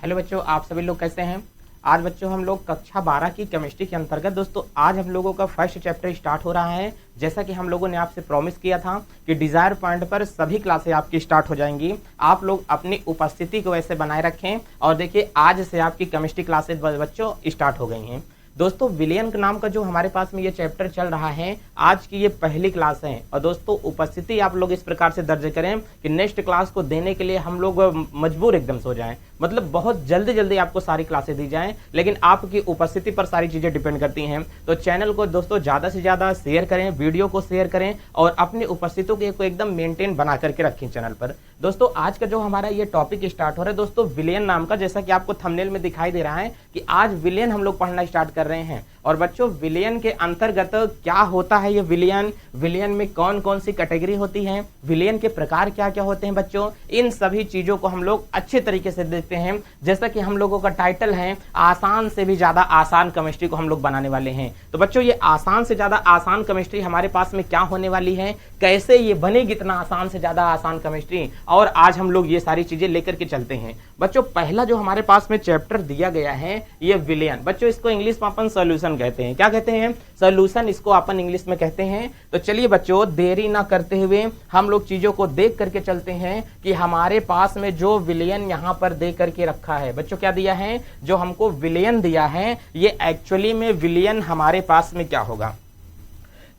Hello बच्चों, आप सभी लोग कैसे हैं। आज बच्चों हम लोग कक्षा 12 की केमिस्ट्री के अंतर्गत दोस्तों आज हम लोगों का फर्स्ट चैप्टर स्टार्ट हो रहा है। जैसा कि हम लोगों ने आपसे प्रॉमिस किया था कि डिजायर पॉइंट पर सभी क्लासें आपकी स्टार्ट हो जाएंगी। आप लोग अपनी उपस्थिति को वैसे बनाए रखें और देखिए आज से आपकी केमिस्ट्री क्लासेज बच्चों स्टार्ट हो गई हैं। दोस्तों विलियन के नाम का जो हमारे पास में ये चैप्टर चल रहा है, आज की ये पहली क्लास है और दोस्तों उपस्थिति आप लोग इस प्रकार से दर्ज करें कि नेक्स्ट क्लास को देने के लिए हम लोग मजबूर एकदम से हो जाएं। मतलब बहुत जल्दी जल्दी आपको सारी क्लासें दी जाएं, लेकिन आपकी उपस्थिति पर सारी चीजें डिपेंड करती हैं। तो चैनल को दोस्तों ज्यादा से ज्यादा शेयर करें, वीडियो को शेयर करें और अपनी उपस्थिति को एकदम मेंटेन बना करके रखें चैनल पर। दोस्तों आज का जो हमारा ये टॉपिक स्टार्ट हो रहा है दोस्तों विलियन नाम का, जैसा कि आपको थंबनेल में दिखाई दे रहा है कि आज विलियन हम लोग पढ़ना स्टार्ट कर रहे हैं। और बच्चों विलियन के अंतर्गत क्या होता है ये विलियन में कौन कौन सी कैटेगरी होती है, विलियन के प्रकार क्या क्या होते हैं बच्चों, इन सभी चीजों को हम लोग अच्छे तरीके से देखते हैं। जैसा कि हम लोगों का टाइटल है आसान से भी ज्यादा आसान केमिस्ट्री को हम लोग बनाने वाले हैं। तो बच्चों ये आसान से ज्यादा आसान केमिस्ट्री हमारे पास में क्या होने वाली है, कैसे ये बनेगी इतना आसान से ज्यादा आसान केमिस्ट्री, और आज हम लोग ये सारी चीजें लेकर के चलते हैं। बच्चों पहला जो हमारे पास में चैप्टर दिया गया है ये विलियन, बच्चों इसको इंग्लिश में अपन सॉल्यूशन कहते हैं। क्या कहते हैं? सॉल्यूशन इसको अपन इंग्लिश में कहते हैं। तो चलिए बच्चों देरी ना करते हुए हम लोग चीजों को देख करके चलते हैं कि हमारे पास में जो विलियन यहां पर दे करके रखा है। बच्चों क्या दिया है? जो हमको विलियन दिया है ये एक्चुअली में विलियन हमारे पास में क्या होगा।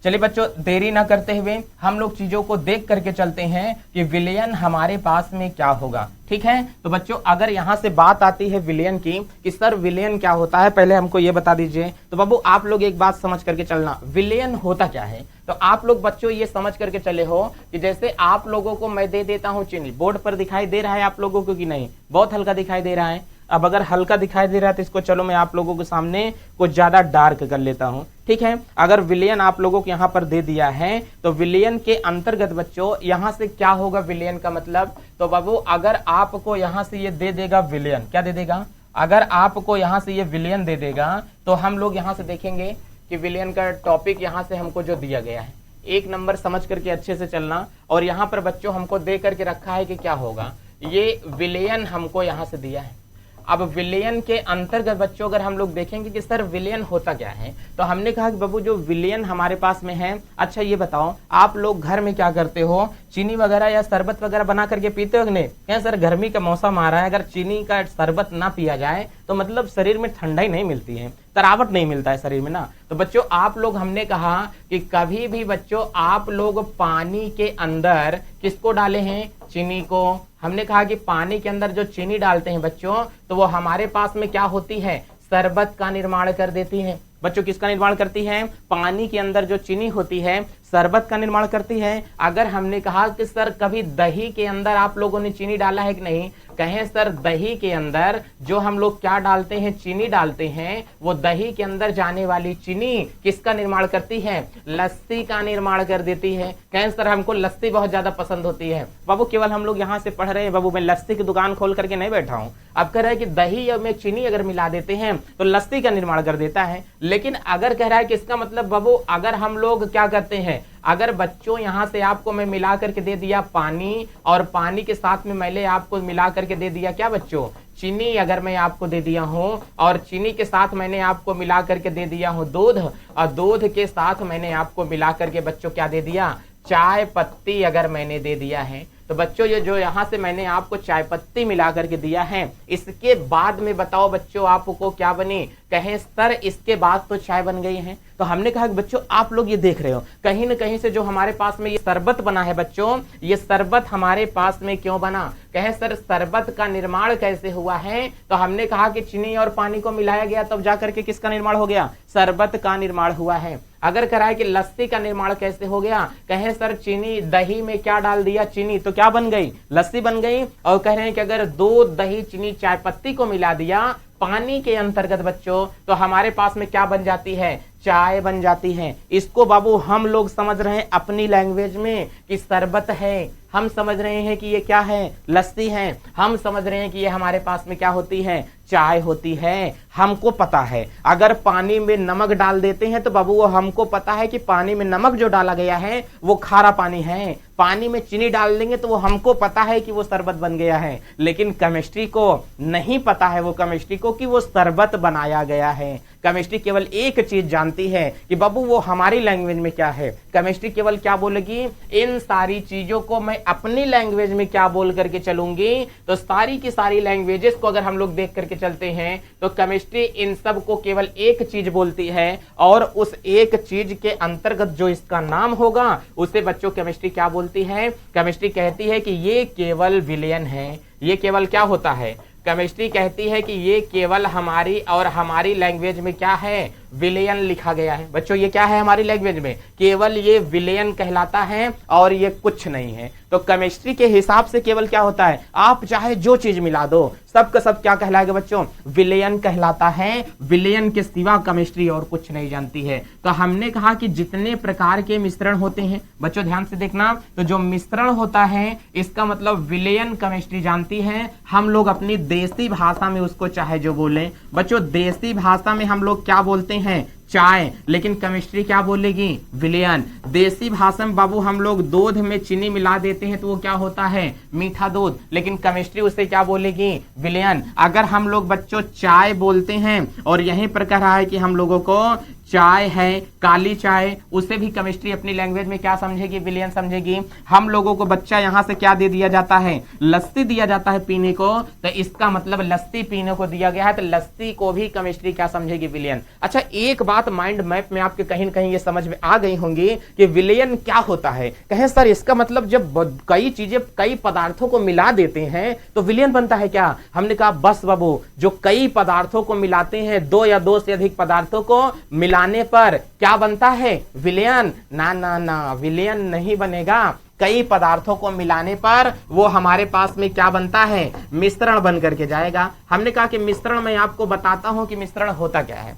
चलिए बच्चों देरी ना करते हुए हम लोग चीजों को देख करके चलते हैं कि विलियन हमारे पास में क्या होगा। ठीक है, तो बच्चों अगर यहां से बात आती है विलियन की कि सर विलियन क्या होता है, पहले हमको ये बता दीजिए। तो बाबू आप लोग एक बात समझ करके चलना, विलियन होता क्या है। तो आप लोग बच्चों ये समझ करके चले हो कि जैसे आप लोगों को मैं दे देता हूं चीनी, बोर्ड पर दिखाई दे रहा है आप लोगों को कि नहीं? बहुत हल्का दिखाई दे रहा है। अब अगर हल्का दिखाई दे रहा है तो इसको चलो मैं आप लोगों के सामने कुछ ज्यादा डार्क कर लेता हूं। ठीक है, अगर विलियन आप लोगों को यहां पर दे दिया है तो विलियन के अंतर्गत बच्चों यहां से क्या होगा विलियन का मतलब। तो बाबू अगर आपको यहां से ये दे देगा विलियन, क्या दे देगा? अगर आपको यहां से ये विलियन दे देगा तो हम लोग यहां से देखेंगे कि विलियन का टॉपिक यहां से हमको जो दिया गया है, एक नंबर समझ करके अच्छे से चलना। और यहां पर बच्चों हमको दे करके रखा है कि क्या होगा, ये विलियन हमको यहां से दिया है। अब विलियन के अंतर्गत बच्चों अगर हम लोग देखेंगे कि सर विलियन होता क्या है, तो हमने कहा कि बाबू जो विलियन हमारे पास में है, अच्छा ये बताओ आप लोग घर में क्या करते हो, चीनी वगैरह या शरबत वगैरह बना करके पीते हो कि नहीं? क्या सर गर्मी का मौसम आ रहा है, अगर चीनी का शरबत ना पिया जाए तो मतलब शरीर में ठंडाई नहीं मिलती है, तरावट नहीं मिलता है शरीर में ना। तो बच्चों आप लोग हमने कहा कि कभी भी बच्चों आप लोग पानी के अंदर किसको डाले हैं? चीनी को। हमने कहा कि पानी के अंदर जो चीनी डालते हैं बच्चों तो वो हमारे पास में क्या होती है? शरबत का निर्माण कर देती है। बच्चों किसका निर्माण करती है? पानी के अंदर जो चीनी होती है शरबत का निर्माण करती है। अगर हमने कहा कि सर कभी दही के अंदर आप लोगों ने चीनी डाला है कि नहीं? कहें सर दही के अंदर जो हम लोग क्या डालते हैं, चीनी डालते हैं, वो दही के अंदर जाने वाली चीनी किसका निर्माण करती है? लस्सी का निर्माण कर देती है। कहें सर हमको लस्सी बहुत ज्यादा पसंद होती है। बाबू केवल हम लोग यहाँ से पढ़ रहे हैं बाबू, मैं लस्सी की दुकान खोल करके नहीं बैठा हूँ। अब कह रहा है कि दही में चीनी अगर मिला देते हैं तो लस्सी का निर्माण कर देता है। लेकिन अगर कह रहा है कि इसका मतलब बाबू अगर हम लोग क्या करते हैं, अगर बच्चों यहां से आपको मैं मिला करके दे दिया पानी और पानी के साथ में मैंने आपको मिला करके दे दिया क्या बच्चों? चीनी अगर मैं आपको दे दिया हूं और चीनी के साथ मैंने आपको मिला करके दे दिया हूं दूध, और दूध के साथ मैंने आपको मिला करके बच्चों क्या दे दिया? चाय पत्ती अगर मैंने दे दिया है, तो बच्चों ये जो यहाँ से मैंने आपको चाय पत्ती मिला करके दिया है, इसके बाद में बताओ बच्चों आपको क्या बनी? कहें सर इसके बाद तो चाय बन गई है। तो हमने कहा कि बच्चों आप लोग ये देख रहे हो कहीं ना कहीं से जो हमारे पास में ये शरबत बना है बच्चों, ये शरबत हमारे पास में क्यों बना? कहें सर शरबत का निर्माण कैसे हुआ है? तो हमने कहा कि चीनी और पानी को मिलाया गया तब जाकर के किसका निर्माण हो गया? शरबत का निर्माण हुआ है। अगर कराए कि लस्सी का निर्माण कैसे हो गया? कहें सर चीनी दही में क्या डाल दिया? चीनी, तो क्या बन गई? लस्सी बन गई। और कह रहे हैं कि अगर दूध दही चीनी चाय पत्ती को मिला दिया पानी के अंतर्गत बच्चों तो हमारे पास में क्या बन जाती है? चाय बन जाती है। इसको बाबू हम लोग समझ रहे हैं अपनी लैंग्वेज में कि शरबत है, हम समझ रहे हैं कि ये क्या है? लस्सी है। हम समझ रहे हैं कि ये हमारे पास में क्या होती है? चाय होती है, हमको पता है। अगर पानी में नमक डाल देते हैं तो बाबू वो हमको पता है कि पानी में नमक जो डाला गया है वो खारा पानी है। पानी में चीनी डाल देंगे तो वो हमको पता है कि वो शरबत बन गया है, लेकिन केमिस्ट्री को नहीं पता है, वो केमिस्ट्री को कि वो शरबत बनाया गया है। केमिस्ट्री केवल एक चीज जानती है कि बाबू वो हमारी लैंग्वेज में क्या है। केमिस्ट्री केवल क्या बोलेगी, इन सारी चीजों को मैं अपनी लैंग्वेज में क्या बोल करके चलूंगी। तो सारी की सारी लैंग्वेजेस को अगर हम लोग देख करके चलते हैं तो केमिस्ट्री इन सब को केवल एक चीज बोलती है, और उस एक चीज के अंतर्गत जो इसका नाम होगा उसे बच्चों केमिस्ट्री क्या बोलती है। केमिस्ट्री कहती है कि ये केवल विलयन है। ये केवल क्या होता है, केमिस्ट्री कहती है कि ये केवल हमारी और हमारी लैंग्वेज में क्या है, विलयन लिखा गया है। बच्चों ये क्या है हमारी लैंग्वेज में, केवल ये विलयन कहलाता है और ये कुछ नहीं है। तो केमिस्ट्री के हिसाब से केवल क्या होता है, आप चाहे जो चीज मिला दो सब का सब क्या कहलाएगा बच्चों, विलयन कहलाता है। विलयन के सिवा केमिस्ट्री और कुछ नहीं जानती है। तो हमने कहा कि जितने प्रकार के मिश्रण होते हैं बच्चों ध्यान से देखना, तो जो मिश्रण होता है इसका मतलब विलयन केमिस्ट्री जानती है। हम लोग अपनी देसी भाषा में उसको चाहे जो बोले बच्चों, देसी भाषा में हम लोग क्या बोलते हैं, चाय, लेकिन केमिस्ट्री क्या बोलेगी, विलयन। देसी भाषा में बाबू हम लोग दूध में चीनी मिला देते हैं तो वो क्या होता है, मीठा दूध, लेकिन केमिस्ट्री उसे क्या बोलेगी, विलयन। अगर हम लोग बच्चों चाय बोलते हैं और यहीं पर कह रहा है कि हम लोगों को चाय है, काली चाय, उसे भी केमिस्ट्री अपनी लैंग्वेज में क्या समझेगी, विलयन समझेगी। हम लोगों को बच्चा यहां से क्या दे दिया जाता है, लस्सी दिया जाता है पीने को, तो इसका मतलब लस्सी पीने को दिया गया है, तो लस्सी को भी केमिस्ट्री क्या समझेगी, विलयन। अच्छा एक बात माइंड मैप में आपके कहीं न कहीं ये समझ में आ गई होंगी कि विलयन क्या होता है। कहें सर इसका मतलब जब कई चीजें कई पदार्थों को मिला देते हैं तो विलयन बनता है क्या। हमने कहा बस बाबू, जो कई पदार्थों को मिलाते हैं, दो या दो से अधिक पदार्थों को मिलाने पर क्या बनता है, विलयन। ना ना ना, विलयन नहीं बनेगा। कई पदार्थों को मिलाने पर वो हमारे पास में क्या बनता है, मिश्रण बन करके जाएगा। हमने कहा कि मिश्रण मैं आपको बताता हूं कि मिश्रण होता क्या है,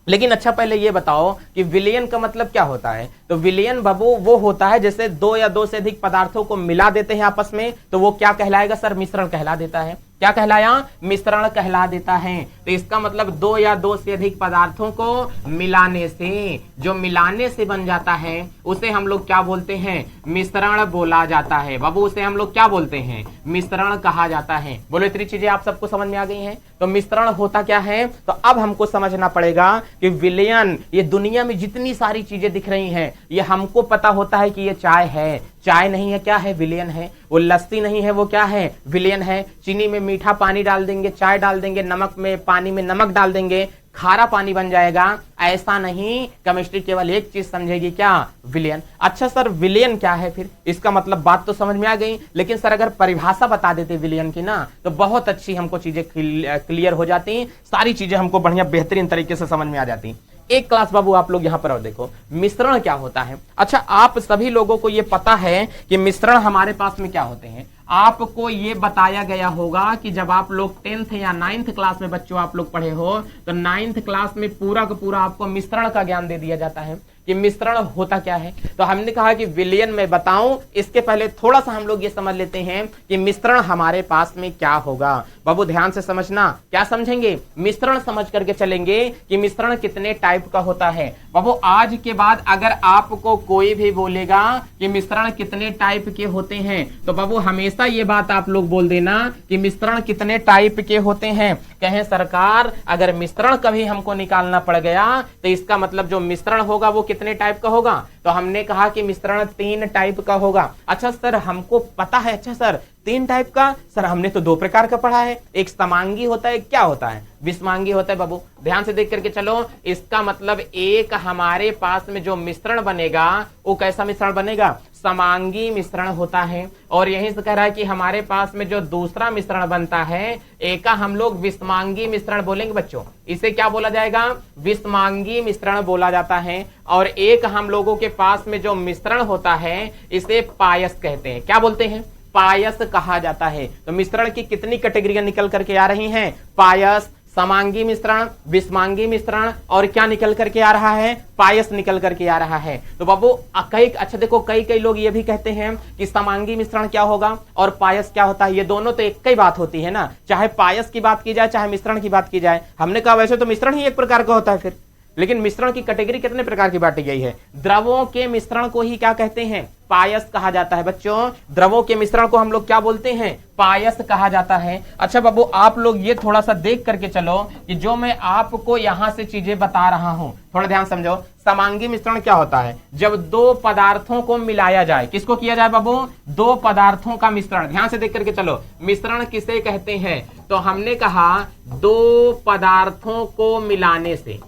लेकिन अच्छा पहले ये बताओ कि विलयन का मतलब क्या होता है। तो विलयन बाबू वो होता है जैसे दो या दो से अधिक पदार्थों को मिला देते हैं आपस में, तो वो क्या कहलाएगा सर, मिश्रण कहला देता है। क्या कहलाया, मिश्रण कहला देता है। तो इसका मतलब दो या दो से अधिक पदार्थों को मिलाने से, जो मिलाने से बन जाता है उसे हम लोग क्या बोलते हैं, मिश्रण बोला जाता है। बाबू उसे हम लोग क्या बोलते हैं, मिश्रण कहा जाता है। बोलो इतनी चीजें आप सबको समझ में आ गई हैं। तो मिश्रण होता क्या है, तो अब हमको समझना पड़ेगा कि विलयन, ये दुनिया में जितनी सारी चीजें दिख रही हैं ये हमको पता होता है कि ये चाय है, चाय नहीं है क्या है, विलयन है। वो लस्सी नहीं है, वो क्या है, विलयन है। चीनी में मीठा पानी डाल देंगे, चाय डाल देंगे, नमक में पानी में नमक डाल देंगे, खारा पानी बन जाएगा। ऐसा नहीं, केमिस्ट्री केवल एक चीज समझेगी क्या, विलयन। अच्छा सर विलयन क्या है फिर, इसका मतलब बात तो समझ में आ गई, लेकिन सर अगर परिभाषा बता देते विलयन की ना तो बहुत अच्छी हमको चीजें क्लियर हो जाती, सारी चीजें हमको बढ़िया बेहतरीन तरीके से समझ में आ जाती। एक क्लास बाबू आप लोग यहां पर और देखो मिश्रण क्या होता है। अच्छा आप सभी लोगों को यह पता है कि मिश्रण हमारे पास में क्या होते हैं। आपको ये बताया गया होगा कि जब आप लोग 10th या 9th क्लास में बच्चों आप लोग पढ़े हो तो 9th क्लास में पूरा का पूरा आपको मिश्रण का ज्ञान दे दिया जाता है कि मिश्रण होता क्या है। तो हमने कहा कि विलयन में बताऊं, इसके पहले थोड़ा सा हम लोग ये समझ लेते हैं कि मिश्रण हमारे पास में क्या होगा। बाबू ध्यान से समझना, क्या समझेंगे, मिश्रण समझ करके चलेंगे कि मिश्रण कितने टाइप का होता है। बाबू आज के बाद अगर आपको कोई भी बोलेगा कि मिश्रण कितने टाइप के होते हैं तो बाबू हमेशा ये बात आप लोग बोल देना कि मिश्रण कितने टाइप के होते हैं। कहें सरकार अगर मिश्रण कभी हमको निकालना पड़ गया तो इसका मतलब जो मिश्रण होगा वो कितने टाइप का होगा। तो हमने कहा कि मिश्रण 3 टाइप का होगा। अच्छा सर हमको पता है, अच्छा सर 3 टाइप का, सर हमने तो 2 प्रकार का पढ़ा है, एक समांगी होता है, क्या होता है, विषमांगी होता है। बाबू ध्यान से देख करके चलो, इसका मतलब एक हमारे पास में जो मिश्रण बनेगा वो कैसा मिश्रण बनेगा, समांगी मिश्रण होता है। और यहीं से कह रहा है कि हमारे पास में जो दूसरा मिश्रण बनता है एक हम लोग विषमांगी मिश्रण बोलेंगे बच्चों, इसे क्या बोला जाएगा, विषमांगी मिश्रण बोला जाता है। और एक हम लोगों के पास में जो मिश्रण होता है इसे पायस कहते हैं, क्या बोलते हैं, पायस कहा जाता है। तो मिश्रण की कितनी कैटेगरियां निकल करके आ रही हैं, पायस, समांगी मिश्रण, विषमांगी मिश्रण और क्या निकल करके आ रहा है, पायस निकल करके आ रहा है। तो बाबू अच्छा देखो, कई लोग ये भी कहते हैं कि समांगी मिश्रण क्या होगा और पायस क्या होता है। ये दोनों तो एक ही बात होती है ना, चाहे पायस की बात की जाए चाहे मिश्रण की बात की जाए। हमने कहा वैसे तो मिश्रण ही एक प्रकार का होता है फिर, लेकिन मिश्रण की कैटेगरी कितने प्रकार की बांटी गई है। द्रवों के मिश्रण को ही क्या कहते हैं, पायस कहा जाता है। बच्चों द्रवों के मिश्रण को हम लोग क्या बोलते हैं, पायस कहा जाता है। अच्छा बाबू आप लोग ये थोड़ा सा देख करके चलो कि जो मैं आपको यहां से चीजें बता रहा हूं, थोड़ा ध्यान समझो। समांगी मिश्रण क्या होता है, जब दो पदार्थों को मिलाया जाए। किसको किया जाए बाबू, दो पदार्थों का मिश्रण। ध्यान से देख करके चलो, मिश्रण किसे कहते हैं, तो हमने कहा दो पदार्थों को मिलाने से,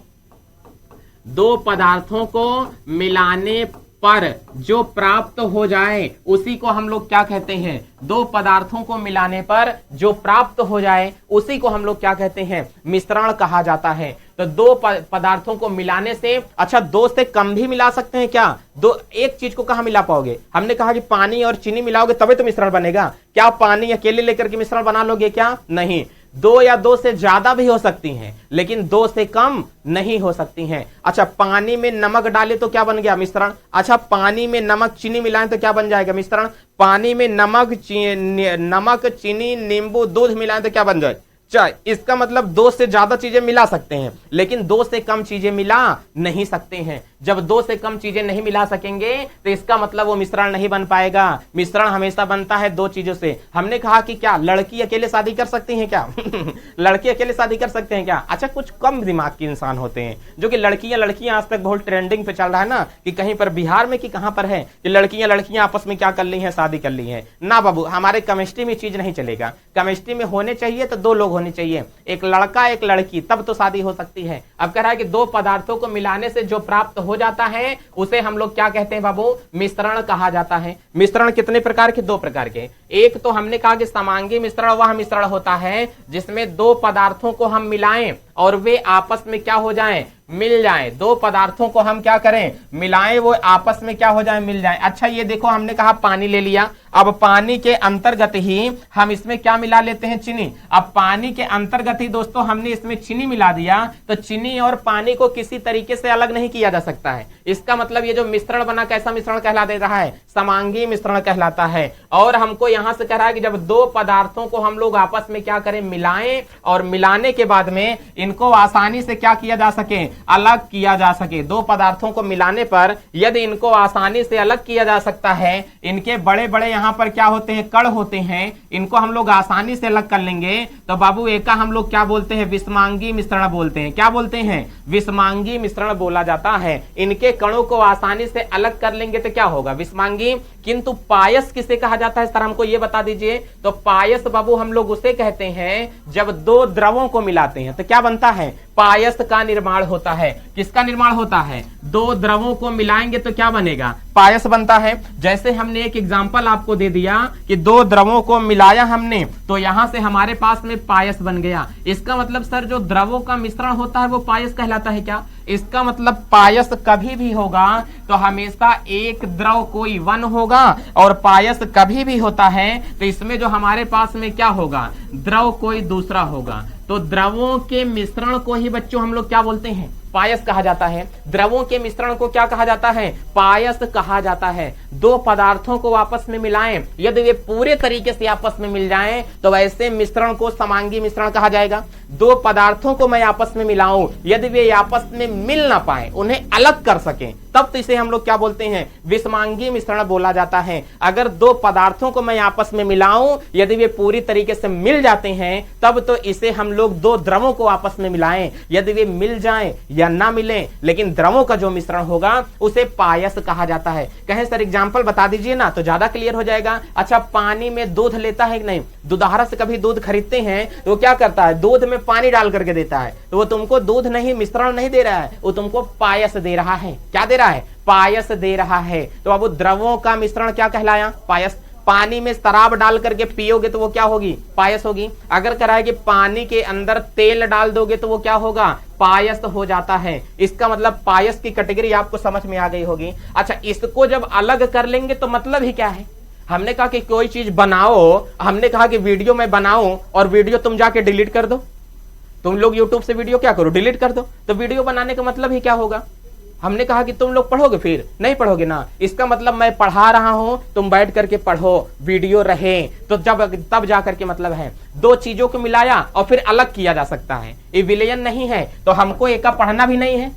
दो पदार्थों को मिलाने पर जो प्राप्त हो जाए उसी को हम लोग क्या कहते हैं, दो पदार्थों को मिलाने पर जो प्राप्त हो जाए उसी को हम लोग क्या कहते हैं, मिश्रण कहा जाता है। तो दो पदार्थों को मिलाने से, अच्छा दो से कम भी मिला सकते हैं क्या, दो एक चीज को कहां मिला पाओगे, हमने कहा कि पानी और चीनी मिलाओगे तभी तो मिश्रण बनेगा। क्या पानी अकेले लेकर के मिश्रण बना लोगे क्या, नहीं। दो या दो से ज्यादा भी हो सकती हैं लेकिन दो से कम नहीं हो सकती हैं। अच्छा पानी में नमक डाले तो क्या बन गया, मिश्रण। अच्छा पानी में नमक चीनी मिलाएं तो क्या बन जाएगा, मिश्रण। पानी में नमक चीनी नींबू दूध मिलाएं तो क्या बन जाए, चाय। इसका मतलब दो से ज्यादा चीजें मिला सकते हैं लेकिन दो से कम चीजें मिला नहीं सकते हैं। जब दो से कम चीजें नहीं मिला सकेंगे तो इसका मतलब वो मिश्रण नहीं बन पाएगा। मिश्रण हमेशा बनता है दो चीजों से। हमने कहा कि क्या लड़की अकेले शादी कर सकती हैं क्या लड़के अकेले शादी कर सकते हैं क्या। अच्छा कुछ कम दिमाग के इंसान होते हैं जो कि लड़कियां आज तक बहुत ट्रेंडिंग पे चल रहा है ना, कि कहीं पर बिहार में कि कहां पर है कि लड़कियां आपस में क्या कर ली हैं, शादी कर ली हैं। ना बाबू हमारे केमिस्ट्री में चीज नहीं चलेगा। केमिस्ट्री में होने चाहिए तो दो लोग होने चाहिए, एक लड़का एक लड़की, तब तो शादी हो सकती है। अब कह रहा है कि दो पदार्थों को मिलाने से जो प्राप्त हो जाता है उसे हम लोग क्या कहते हैं बाबू, मिश्रण कहा जाता है। मिश्रण कितने प्रकार के, दो प्रकार के। एक तो हमने कहा कि समांगी मिश्रण, वह मिश्रण होता है जिसमें दो पदार्थों को हम मिलाएं और वे आपस में क्या हो जाएं, मिल जाएं। दो पदार्थों को हम क्या करें, मिलाएं, वो आपस में क्या हो जाए, मिल जाएं। अच्छा ये देखो हमने कहा पानी ले लिया, अब पानी के अंतर्गत ही हम इसमें क्या मिला लेते हैं, चीनी। अब पानी के अंतर्गत ही दोस्तों हमने इसमें चीनी मिला दिया तो चीनी और पानी को किसी तरीके से अलग नहीं किया जा सकता है। इसका मतलब ये जो मिश्रण बना कैसा मिश्रण कहला दे रहा है, समांगी मिश्रण कहलाता है। और हमको यहां से कह रहा है कि जब दो पदार्थों को हम लोग आपस में क्या करें, मिलाएं, और मिलाने के बाद में इनको आसानी से क्या किया जा सके, अलग किया जा सके। दो पदार्थों को मिलाने पर यदि इनको आसानी से अलग किया जा सकता है, इनके बड़े बड़े यहां पर क्या होते हैं, कण होते हैं, इनको हम लोग आसानी से अलग कर लेंगे तो बाबू एक का हम लोग क्या बोलते हैं, विषमांगी मिश्रण बोलते हैं। क्या बोलते हैं, विषमांगी मिश्रण बोला जाता है। इनके कणों को आसानी से अलग कर लेंगे तो क्या होगा, विषमांगी। किंतु पायस किसे कहा जाता है सर, हमको ये बता दीजिए। तो पायस बाबू हम लोग उसे कहते हैं जब दो द्रवों को मिलाते हैं तो क्या बनता है, पायस का निर्माण होता है। किसका निर्माण होता है, दो द्रवों को मिलाएंगे तो क्या बनेगा, पायस बनता है। जैसे हमने एक एग्जांपल आपको दे दिया कि दो द्रवों को मिलाया हमने तो यहां से हमारे पास में पायस बन गया। इसका मतलब सर जो द्रवों का मिश्रण होता है वो पायस कहलाता है क्या। इसका मतलब पायस कभी भी होगा तो हमेशा एक द्रव कोई वन होगा और पायस कभी भी होता है तो इसमें जो हमारे पास में क्या होगा, द्रव कोई दूसरा होगा। तो द्रवों के मिश्रण को ही बच्चों हम लोग क्या बोलते हैं, पायस कहा जाता है। द्रवों के मिश्रण को क्या कहा जाता है, पायस कहा जाता है। दो पदार्थों को आपस में मिलाएं, यदि वे पूरे तरीके से आपस में मिल जाएं तो वैसे मिश्रण को समांगी मिश्रण कहा जाएगा। दो पदार्थों को मैं आपस में मिलाऊं, यदि वे आपस में मिल ना पाए, उन्हें अलग कर सकें, तब तो इसे हम लोग क्या बोलते हैं, विषमांगी मिश्रण बोला जाता है। अगर दो पदार्थों को मैं आपस में मिलाऊं, यदि वे पूरी तरीके से मिल जाते हैं तब तो इसे हम लोग दो द्रवों को आपस में मिलाएं, यदि वे मिल जाएं या ना मिले, लेकिन द्रवों का जो मिश्रण होगा उसे पायस कहा जाता है। कहें सर एग्जांपल बता दीजिए ना तो ज्यादा क्लियर हो जाएगा। अच्छा पानी में दूध लेता है कि नहीं, दुधारा से कभी दूध खरीदते हैं तो वो क्या करता है, दूध में पानी डाल करके देता है, तो वो तुमको दूध नहीं, मिश्रण नहीं दे रहा है, वो तुमको पायस दे रहा है। क्या दे रहा है, पायस दे रहा है। तो अब द्रवों का मिश्रण क्या कहलाया, पायस। पानी में शराब डाल करके पियोगे तो वो क्या होगी, पायस होगी। अगर कह रहा है कि पानी के अंदर तेल डाल दोगे तो वो क्या होगा, पायस हो जाता है। इसका मतलब पायस की कैटेगरी आपको समझ में आ गई होगी। अच्छा इसको जब अलग कर लेंगे तो मतलब ही क्या है, हमने कहा कि कोई चीज बनाओ, हमने कहा कि वीडियो में बनाओ और वीडियो तुम जाके डिलीट कर दो, तुम लोग यूट्यूब से वीडियो क्या करो, डिलीट कर दो। तो वीडियो बनाने का मतलब ही क्या होगा? हमने कहा कि तुम लोग पढ़ोगे, फिर नहीं पढ़ोगे ना, इसका मतलब मैं पढ़ा रहा हूं, तुम बैठ करके पढ़ो, वीडियो रहे, तो तब जा करके मतलब है। दो चीजों को मिलाया और फिर अलग किया जा सकता है, ये विलयन नहीं है। तो हमको एक का पढ़ना भी नहीं है।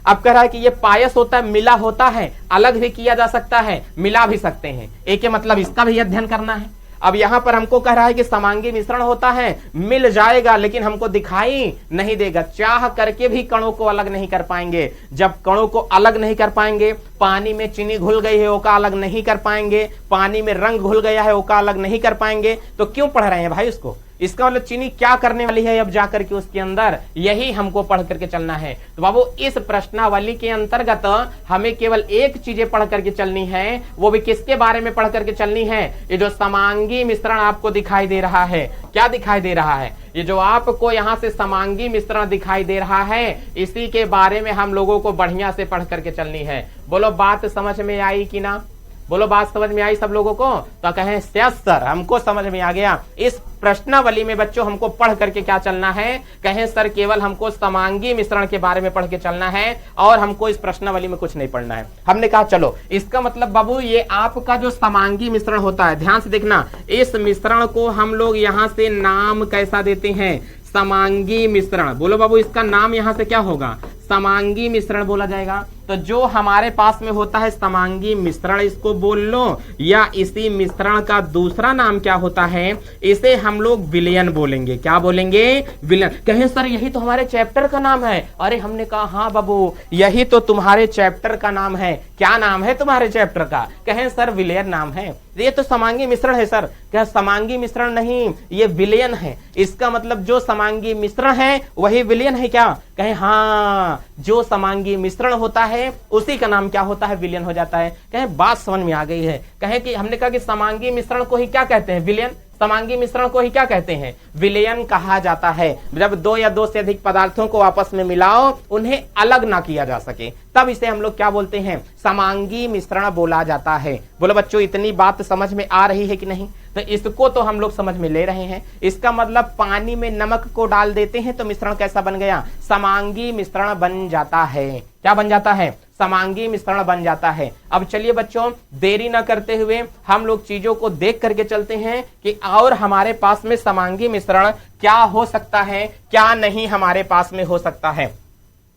अब कह रहा है कि ये पायस होता है, मिला होता है, अलग भी किया जा सकता है, मिला भी सकते हैं, एक के मतलब इसका भी अध्ययन करना है। अब यहां पर हमको कह रहा है कि समांगी मिश्रण होता है, मिल जाएगा लेकिन हमको दिखाई नहीं देगा, चाह करके भी कणों को अलग नहीं कर पाएंगे। जब कणों को अलग नहीं कर पाएंगे, पानी में चीनी घुल गई है ओका अलग नहीं कर पाएंगे, पानी में रंग घुल गया है ओका अलग नहीं कर पाएंगे, तो क्यों पढ़ रहे हैं भाई उसको? इसका मतलब चीनी क्या करने वाली है अब जाकर के उसके अंदर, यही हमको पढ़ करके चलना है। तो बाबू इस प्रश्नावली के अंतर्गत हमें केवल एक चीजें पढ़ करके चलनी है, वो भी किसके बारे में पढ़ करके चलनी है? ये जो समांगी मिश्रण आपको दिखाई दे रहा है, क्या दिखाई दे रहा है? ये जो आपको यहां से समांगी मिश्रण दिखाई दे रहा है, इसी के बारे में हम लोगों को बढ़िया से पढ़ करके चलनी है। बोलो बात समझ में आई कि ना? बोलो बात समझ में आई सब लोगों को? तो कहें यस सर, हमको समझ में आ गया। इस प्रश्नावली में बच्चों हमको पढ़ करके क्या चलना है? कहें सर केवल हमको समांगी मिश्रण के बारे में पढ़ के चलना है और हमको इस प्रश्नावली में कुछ नहीं पढ़ना है। हमने कहा चलो, इसका मतलब बाबू ये आपका जो समांगी मिश्रण होता है, ध्यान से देखना, इस मिश्रण को हम लोग यहां से नाम कैसा देते हैं? समांगी मिश्रण। बोलो बाबू इसका नाम यहां से क्या होगा? समांगी मिश्रण बोला जाएगा। तो जो हमारे पास में होता है समांगी मिश्रण, इसको बोल लो, या इसी मिश्रण का दूसरा नाम क्या होता है? इसे हम लोग विलयन बोलेंगे। क्या बोलेंगे? विलयन। कहें सर यही तो हमारे चैप्टर का नाम है। अरे हमने कहा हाँ बाबू यही तो तुम्हारे चैप्टर का नाम है। क्या नाम है तुम्हारे चैप्टर का? कहें सर विलयन नाम है। ये तो समांगी मिश्रण है सर। क्या समांगी मिश्रण नहीं, ये विलयन है। इसका मतलब जो समांगी मिश्रण है वही विलयन है क्या? कहें हाँ, जो समांगी मिश्रण होता है उसी का नाम क्या होता है? विलयन हो जाता है। कहें बात समझ में आ गई है। कहें कि हमने कहा कि समांगी मिश्रण को ही क्या कहते हैं? विलयन। समांगी मिश्रण को ही क्या कहते हैं? विलयन कहा जाता है। जब दो या दो से अधिक पदार्थों को आपस में मिलाओ, उन्हें अलग ना किया जा सके, तब इसे हम लोग क्या बोलते हैं? समांगी मिश्रण बोला जाता है। बोलो बच्चों इतनी बात समझ में आ रही है कि नहीं? तो इसको तो हम लोग समझ में ले रहे हैं। इसका मतलब पानी में नमक को डाल देते हैं तो मिश्रण कैसा बन गया? समांगी मिश्रण बन जाता है। क्या बन जाता है? समांगी मिश्रण बन जाता है। अब चलिए बच्चों देरी न करते हुए हम लोग चीजों को देख करके चलते हैं कि और हमारे पास में समांगी मिश्रण क्या हो सकता है, क्या नहीं हमारे पास में हो सकता है।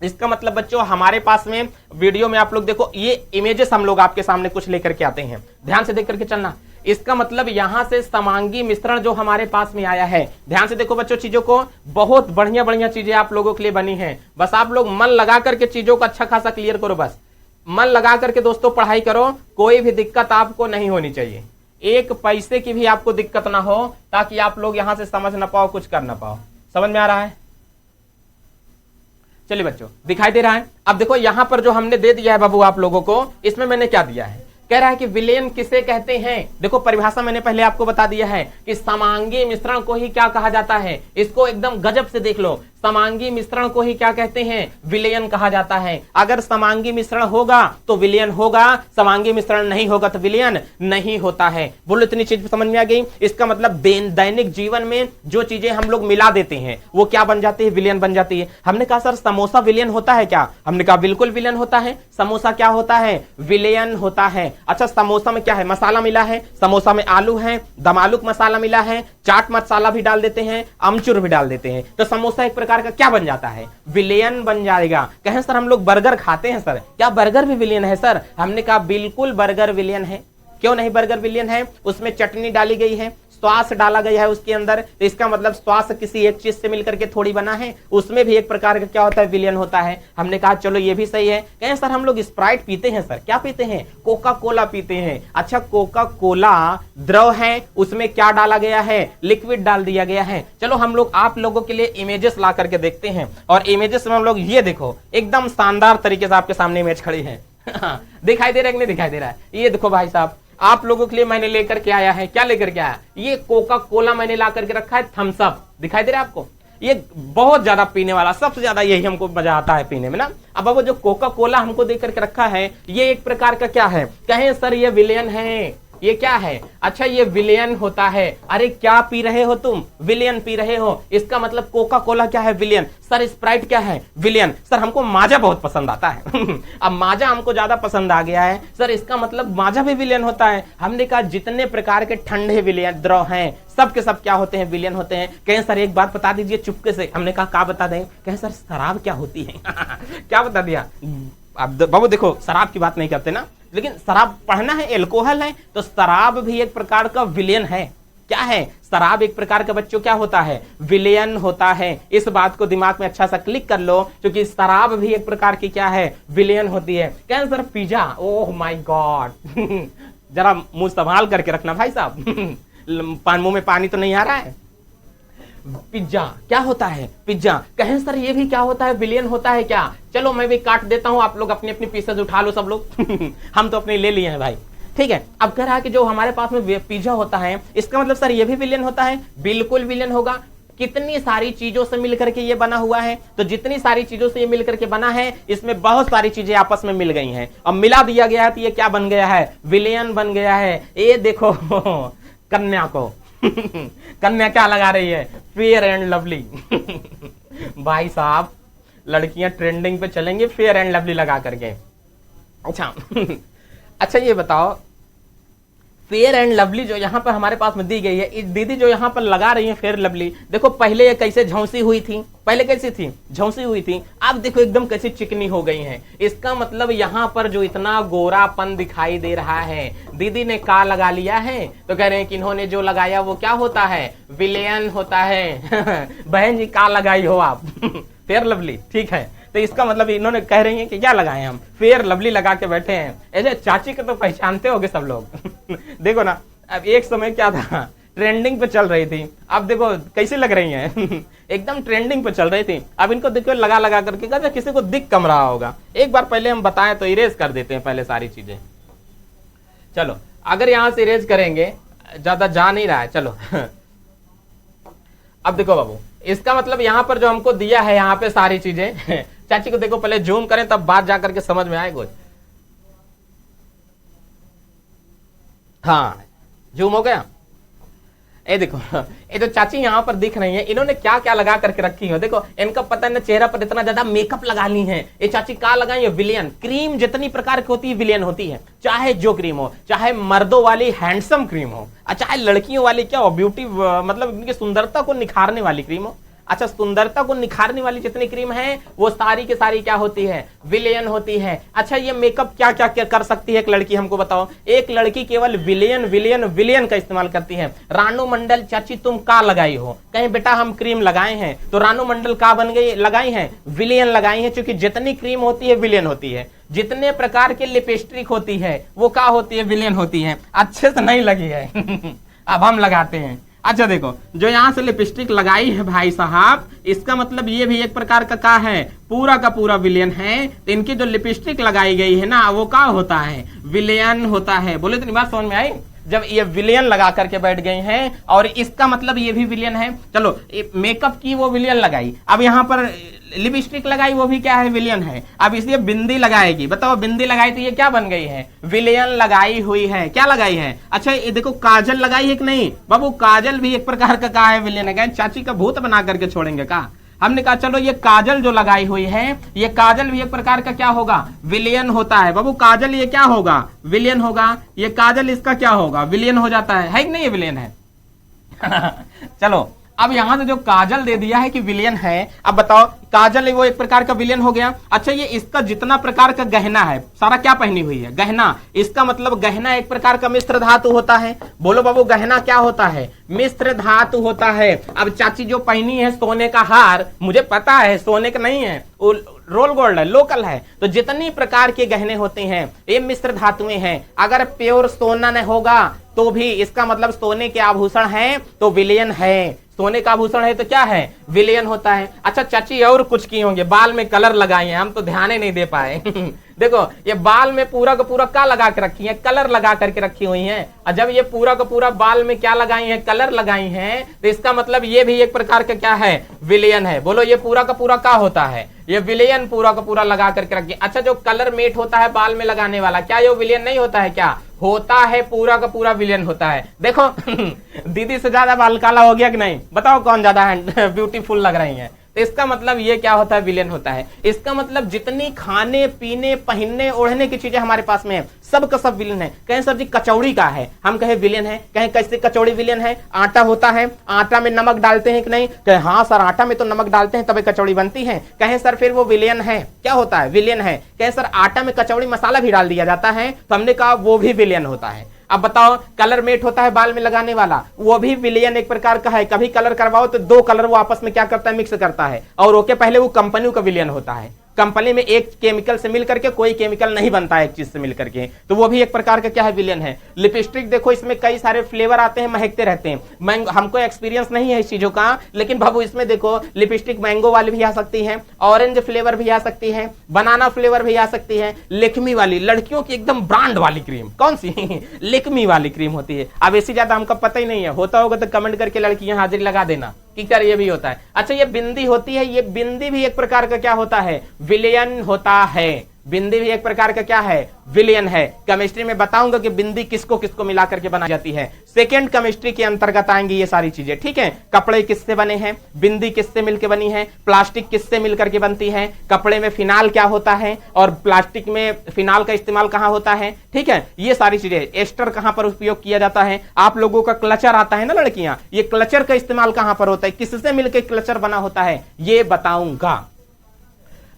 इसका मतलब बच्चों हमारे पास में वीडियो में आप लोग देखो, ये इमेजेस हम लोग आपके सामने कुछ लेकर के आते हैं, ध्यान से देख करके चलना। इसका मतलब यहां से समांगी मिश्रण जो हमारे पास में आया है, ध्यान से देखो बच्चों चीजों को, बहुत बढ़िया बढ़िया चीजें आप लोगों के लिए बनी है। बस आप लोग मन लगा करके चीजों को अच्छा खासा क्लियर करो। बस मन लगा करके दोस्तों पढ़ाई करो, कोई भी दिक्कत आपको नहीं होनी चाहिए, एक पैसे की भी आपको दिक्कत ना हो, ताकि आप लोग यहां से समझ ना पाओ, कुछ कर ना पाओ। समझ में आ रहा है? चलिए बच्चों दिखाई दे रहा है। अब देखो यहां पर जो हमने दे दिया है बाबू आप लोगों को, इसमें मैंने क्या दिया है? कह रहा है कि विलयन किसे कहते हैं। देखो परिभाषा मैंने पहले आपको बता दिया है कि समांगी मिश्रण को ही क्या कहा जाता है। इसको एकदम गजब से देख लो, समांगी मिश्रण को ही क्या कहते हैं? विलयन कहा जाता है। अगर समांगी मिश्रण होगा तो विलयन होगा, समांगी मिश्रण नहीं होगा तो विलयन नहीं होता है। बोलो इतनी चीज समझ में आ गई? इसका मतलब दैनिक जीवन में जो चीजें हम लोग मिला देते हैं वो क्या बन जाती है? विलयन बन जाती है। हमने कहा सर समोसा विलयन होता है क्या? हमने कहा बिल्कुल विलयन होता है। समोसा क्या होता है? विलयन होता है। अच्छा समोसा में क्या है? मसाला मिला है, समोसा में आलू है, दमालुक मसाला मिला है, चाट मसाला भी डाल देते हैं, अमचूर भी डाल देते हैं, तो समोसा एक प्रकार का क्या बन जाता है? विलयन बन जाएगा। कहें सर हम लोग बर्गर खाते हैं सर, क्या बर्गर भी विलयन है सर? हमने कहा बिल्कुल बर्गर विलयन है। क्यों नहीं बर्गर विलयन है? उसमें चटनी डाली गई है, श्वास डाला गया है उसके अंदर, तो इसका मतलब श्वास किसी एक चीज से मिलकर के थोड़ी बना है, उसमें भी एक प्रकार का क्या होता है? विलयन होता है। हमने कहा चलो ये भी सही है। कहें सर हम लोग स्प्राइट पीते हैं सर, क्या पीते हैं? कोका कोला पीते हैं। अच्छा कोका कोला द्रव है, उसमें क्या डाला गया है? लिक्विड डाल दिया गया है। चलो हम लोग आप लोगों के लिए इमेजेस ला करके देखते हैं, और इमेजेस में हम लोग ये देखो एकदम शानदार तरीके से आपके सामने इमेज खड़ी है। दिखाई दे रहा है कि नहीं दिखाई दे रहा है? ये देखो भाई साहब आप लोगों के लिए मैंने लेकर के आया है, क्या लेकर के आया? ये कोका कोला मैंने ला करके रखा है, थम्स अप। दिखाई दे रहा है आपको? ये बहुत ज्यादा पीने वाला, सबसे ज्यादा यही हमको मजा आता है पीने में ना। अब वो जो कोका कोला हमको दे करके रखा है, ये एक प्रकार का क्या है? कहें सर ये विलयन है। ये क्या है? अच्छा ये विलियन होता है। अरे क्या पी रहे हो तुम? विलियन पी रहे हो। इसका मतलब कोका कोला क्या है? विलियन। सर स्प्राइट क्या है? विलियन। सर हमको माजा बहुत पसंद आता है अब माजा हमको ज्यादा पसंद आ गया है सर, इसका मतलब माजा भी विलियन होता है। हमने कहा जितने प्रकार के ठंडे विलियन द्रव हैं सब के सब क्या होते हैं? विलियन होते हैं। कहें सर एक बात बता दीजिए चुपके से। हमने कहा क्या बता दें? कहें सर शराब क्या होती है क्या बता दिया? अब बाबू देखो शराब की बात नहीं करते ना, लेकिन शराब पढ़ना है, एल्कोहल है, तो शराब भी एक प्रकार का विलियन है। क्या है? शराब एक प्रकार का बच्चों क्या होता है? विलियन होता है। इस बात को दिमाग में अच्छा सा क्लिक कर लो, क्योंकि शराब भी एक प्रकार की क्या है? विलियन होती है। क्या sir pizza? Oh my God जरा मुंह संभाल करके रखना भाई साहब मुंह में पानी तो नहीं आ रहा है। पिज्जा क्या होता है? पिज्जा। कहें सर ये भी क्या होता है? विलियन होता है क्या? चलो मैं भी काट देता हूं, आप लोग अपनी अपनी पीसेज उठा लो सब लोग हम तो अपने ले लिए हैं भाई, ठीक है। अब कह रहा है कि जो हमारे पास में पिज्जा होता है इसका मतलब सर ये भी विलियन होता है? बिल्कुल विलियन होगा। कितनी सारी चीजों से मिलकर के ये बना हुआ है, तो जितनी सारी चीजों से ये मिलकर के बना है इसमें बहुत सारी चीजें आपस में मिल गई हैं और मिला दिया गया है तो ये क्या बन गया है? विलियन बन गया है। ये देखो कन्या को कन्या क्या लगा रही है? फेयर एंड लवली भाई साहब लड़कियां ट्रेंडिंग पे चलेंगे फेयर एंड लवली लगा करके। अच्छा अच्छा ये बताओ फेयर एंड लवली जो यहाँ पर हमारे पास में दी गई है, इस दीदी जो यहाँ पर लगा रही है फेयर लवली, देखो पहले ये कैसे झौंसी हुई थी, पहले कैसी थी? झौंसी हुई थी। अब देखो एकदम कैसी चिकनी हो गई है। इसका मतलब यहाँ पर जो इतना गोरापन दिखाई दे रहा है, दीदी ने का लगा लिया है, तो कह रहे हैं कि इन्होंने जो लगाया वो क्या होता है? विलियन होता है बहन जी का लगाई हो आप फेयर लवली, ठीक है। तो इसका मतलब इन्होंने कह रही हैं कि क्या लगाए हम? फेयर लवली लगा के बैठे हैं। ऐसे चाची को तो पहचानते होगे सब लोग देखो ना, अब एक समय क्या था, ट्रेंडिंग पे चल रही थी, अब देखो कैसी लग रही हैं एकदम ट्रेंडिंग पे चल रही थी। अब इनको देखो लगा लगा करके कहते किसी को दिख कम रहा होगा। एक बार पहले हम बताएं तो इरेज कर देते हैं पहले सारी चीजें। चलो अगर यहां से इरेज करेंगे, ज्यादा जा नहीं रहा है, चलो अब देखो बाबू, इसका मतलब यहां पर जो हमको दिया है यहाँ पे सारी चीजें चाची को देखो पहले जूम करें तब बात जाकर के समझ में आएगा। हाँ जूम हो गया। ये देखो ये जो चाची यहाँ पर दिख रही है, इन्होंने क्या क्या लगा करके रखी है। देखो इनका पता है ना, चेहरा पर इतना ज्यादा मेकअप लगा ली है। ये चाची क्या लगाई है? विलियन। क्रीम जितनी प्रकार की होती है विलियन होती है, चाहे जो क्रीम हो, चाहे मर्दों वाली हैंडसम क्रीम हो, चाहे लड़कियों वाली क्या हो, ब्यूटी मतलब इनकी सुंदरता को निखारने वाली क्रीम हो। अच्छा सुंदरता को निखारने वाली जितनी क्रीम है वो सारी की सारी क्या होती है? विलियन होती है। अच्छा ये मेकअप क्या क्या कर सकती है एक लड़की, हमको बताओ। एक लड़की केवल विलियन विलियन विलियन का इस्तेमाल करती है। रानू मंडल चाची तुम का लगाई हो? कहीं बेटा हम क्रीम लगाए हैं, तो रानू मंडल का बन गई? लगाई है विलियन लगाई है, क्योंकि जितनी क्रीम होती है विलियन होती है। जितने प्रकार की लिपस्टिक होती है वो क्या होती है? विलियन होती है। अच्छे से नहीं लगी है अब हम लगाते हैं। अच्छा देखो जो यहाँ से लिपस्टिक लगाई है भाई साहब, इसका मतलब ये भी एक प्रकार का है? पूरा का पूरा विलियन है। तो इनकी जो लिपस्टिक लगाई गई है ना वो क्या होता है? विलियन होता है। बोले इतनी बात समझ में आई? जब ये विलियन लगा करके बैठ गए हैं और इसका मतलब ये भी विलियन है। चलो मेकअप की वो विलियन लगाई, अब यहाँ पर लिपस्टिक लगाई वो भी क्या है? विलियन है। अब इसलिए बिंदी लगाएगी, बताओ बिंदी लगाई तो ये क्या बन गई है? विलियन लगाई हुई है। क्या लगाई है? अच्छा ये देखो काजल लगाई है कि नहीं? बाबू काजल भी एक प्रकार का है? विलियन है। चाची का भूत बना करके छोड़ेंगे का? हमने कहा चलो ये काजल जो लगाई हुई है, ये काजल भी एक प्रकार का क्या होगा? विलियन होता है। बाबू काजल ये क्या होगा? विलियन होगा। ये काजल इसका क्या होगा? विलियन हो जाता है कि नहीं? ये विलियन है चलो अब यहां से जो काजल दे दिया है कि विलियन है, अब बताओ काजल वो एक प्रकार का विलियन हो गया। अच्छा ये इसका जितना प्रकार का गहना है सारा क्या पहनी हुई है? गहना। इसका मतलब गहना एक प्रकार का मिश्र धातु होता है। बोलो बाबू गहना क्या होता है? मिश्र धातु होता है। अब चाची जो पहनी है सोने का हार, मुझे पता है सोने का नहीं है, वो रोल गोल्ड है, लोकल है। तो जितनी प्रकार के गहने होते हैं ये मिश्र धातुएं हैं। अगर प्योर सोना न होगा तो भी इसका मतलब सोने के आभूषण है तो विलियन है। सोने का आभूषण है तो क्या है? विलियन होता है। अच्छा चाची और कुछ की होंगे, बाल में कलर लगाए हैं, हम तो ध्यान ही नहीं दे पाए देखो ये बाल में पूरा का पूरा क्या लगा के रखी है? कलर लगा करके रखी हुई हैं। और जब ये पूरा का पूरा बाल में क्या लगाई है? कलर लगाई हैं, तो इसका मतलब ये भी एक प्रकार का क्या है? विलियन है। बोलो ये पूरा का पूरा क्या होता है? ये विलियन पूरा का पूरा लगा करके रखी। अच्छा जो कलर मेट होता है बाल में लगाने वाला, क्या ये विलियन नहीं होता है? क्या होता है पूरा का पूरा विलेन होता है। देखो दीदी से ज्यादा बाल काला हो गया कि नहीं, बताओ कौन ज्यादा ब्यूटीफुल लग रही है। तो इसका मतलब ये क्या होता है, विलेन होता है। इसका मतलब जितनी खाने पीने पहनने ओढ़ने की चीजें हमारे पास में है, सब का सब विलेन है। कहें सर जी कचौड़ी का है, हम कहें विलेन है। कहें कैसे कचौड़ी विलेन है, आटा होता है, आटा में नमक डालते हैं कि नहीं, कहें हाँ सर आटा में तो नमक डालते हैं तभी कचौड़ी बनती है। कहें सर फिर वो विलेन है, क्या होता है, विलेन है। कहें सर आटा में कचौड़ी मसाला भी डाल दिया जाता है, तो हमने कहा वो भी विलेन होता है। अब बताओ कलर मेट होता है बाल में लगाने वाला, वो भी विलेन एक प्रकार का है। कभी कलर करवाओ तो दो कलर वो आपस में क्या करता है, मिक्स करता है, और ओके पहले वो कंपनियों का विलेन होता है। कंपनी में एक केमिकल से मिल करके कोई केमिकल नहीं बनता है एक चीज से मिल करके, तो वो भी एक प्रकार का क्या है, विलेन है। लिपस्टिक देखो इसमें कई सारे फ्लेवर आते हैं, महकते रहते हैं। हमको एक्सपीरियंस नहीं है इस चीजों का, लेकिन बाबू इसमें देखो लिपस्टिक मैंगो वाली भी आ सकती है, ऑरेंज फ्लेवर भी आ सकती है, बनाना फ्लेवर भी आ सकती है, लेक्मी वाली लड़कियों की एकदम ब्रांड वाली क्रीम, कौन सी लेक्मी वाली क्रीम होती है। अब इससे ज्यादा हमको पता ही नहीं है, होता होगा तो कमेंट करके लड़कियां हाजिरी लगा देना कि कर ये भी होता है। अच्छा ये बिंदी होती है, ये बिंदी भी एक प्रकार का क्या होता है, विलेन होता है। बिंदी भी एक प्रकार का क्या है, विलेन है। केमिस्ट्री में बताऊंगा कि बिंदी किसको किसको मिला करके बनाई जाती है। सेकेंड केमिस्ट्री के अंतर्गत आएंगी ये सारी चीजें, ठीक है। कपड़े किससे बने हैं, बिंदी किससे मिलकर बनी है, प्लास्टिक किससे मिलकर के बनती है, कपड़े में फिनाल क्या होता है और प्लास्टिक में फिनाल का इस्तेमाल कहां होता है, ठीक है। ये सारी चीजें, एस्टर कहां पर उपयोग किया जाता है। आप लोगों का क्लचर आता है ना लड़कियां, ये क्लचर का इस्तेमाल कहां पर होता है, किससे मिलकर क्लचर बना होता है, ये बताऊंगा।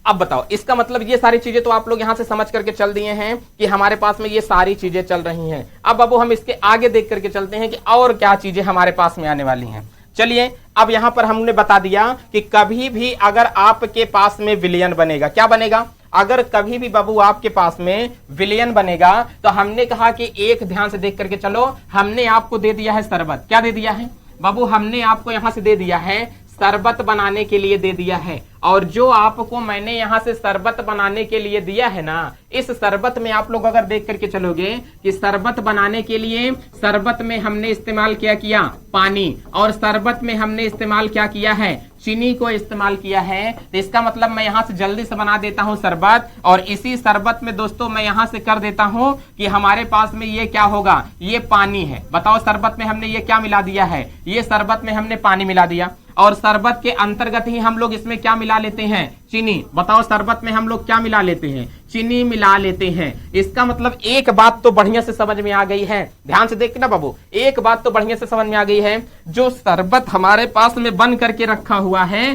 अब बताओ इसका मतलब ये सारी चीजें तो आप लोग यहां से समझ करके चल दिए हैं कि हमारे पास में ये सारी चीजें चल रही हैं। अब बाबू हम इसके आगे देख करके चलते हैं कि और क्या चीजें हमारे पास में आने वाली हैं। चलिए अब यहां पर हमने बता दिया कि कभी भी अगर आपके पास में विलेन बनेगा, क्या बनेगा, अगर कभी भी बाबू आपके पास में विलेन बनेगा तो हमने कहा कि एक ध्यान से देख करके चलो, हमने आपको दे दिया है शरबत, क्या दे दिया है बाबू, हमने आपको यहां से दे दिया है शरबत बनाने के लिए दे दिया है। और जो आपको मैंने यहां से शरबत बनाने के लिए दिया है ना, इस शरबत में आप लोग अगर देख करके चलोगे कि शरबत बनाने के लिए शरबत में हमने इस्तेमाल क्या किया, पानी, और शरबत में हमने इस्तेमाल क्या किया है, चीनी को इस्तेमाल किया है। तो इसका मतलब मैं यहां से जल्दी से बना देता हूं शरबत, और इसी शरबत में दोस्तों मैं यहां से कर देता हूं कि हमारे पास में ये क्या होगा, ये पानी है। बताओ शरबत में हमने ये क्या मिला दिया है, ये शरबत में हमने पानी मिला दिया, और शरबत के अंतर्गत ही हम लोग इसमें क्या मिला लेते हैं, चीनी। बताओ शरबत में हम लोग क्या मिला लेते हैं, चीनी मिला लेते हैं। इसका मतलब एक बात तो बढ़िया से समझ में आ गई है, ध्यान से देखना बाबू, एक बात तो बढ़िया से समझ में आ गई है। जो शरबत हमारे पास में बन करके रखा हुआ है,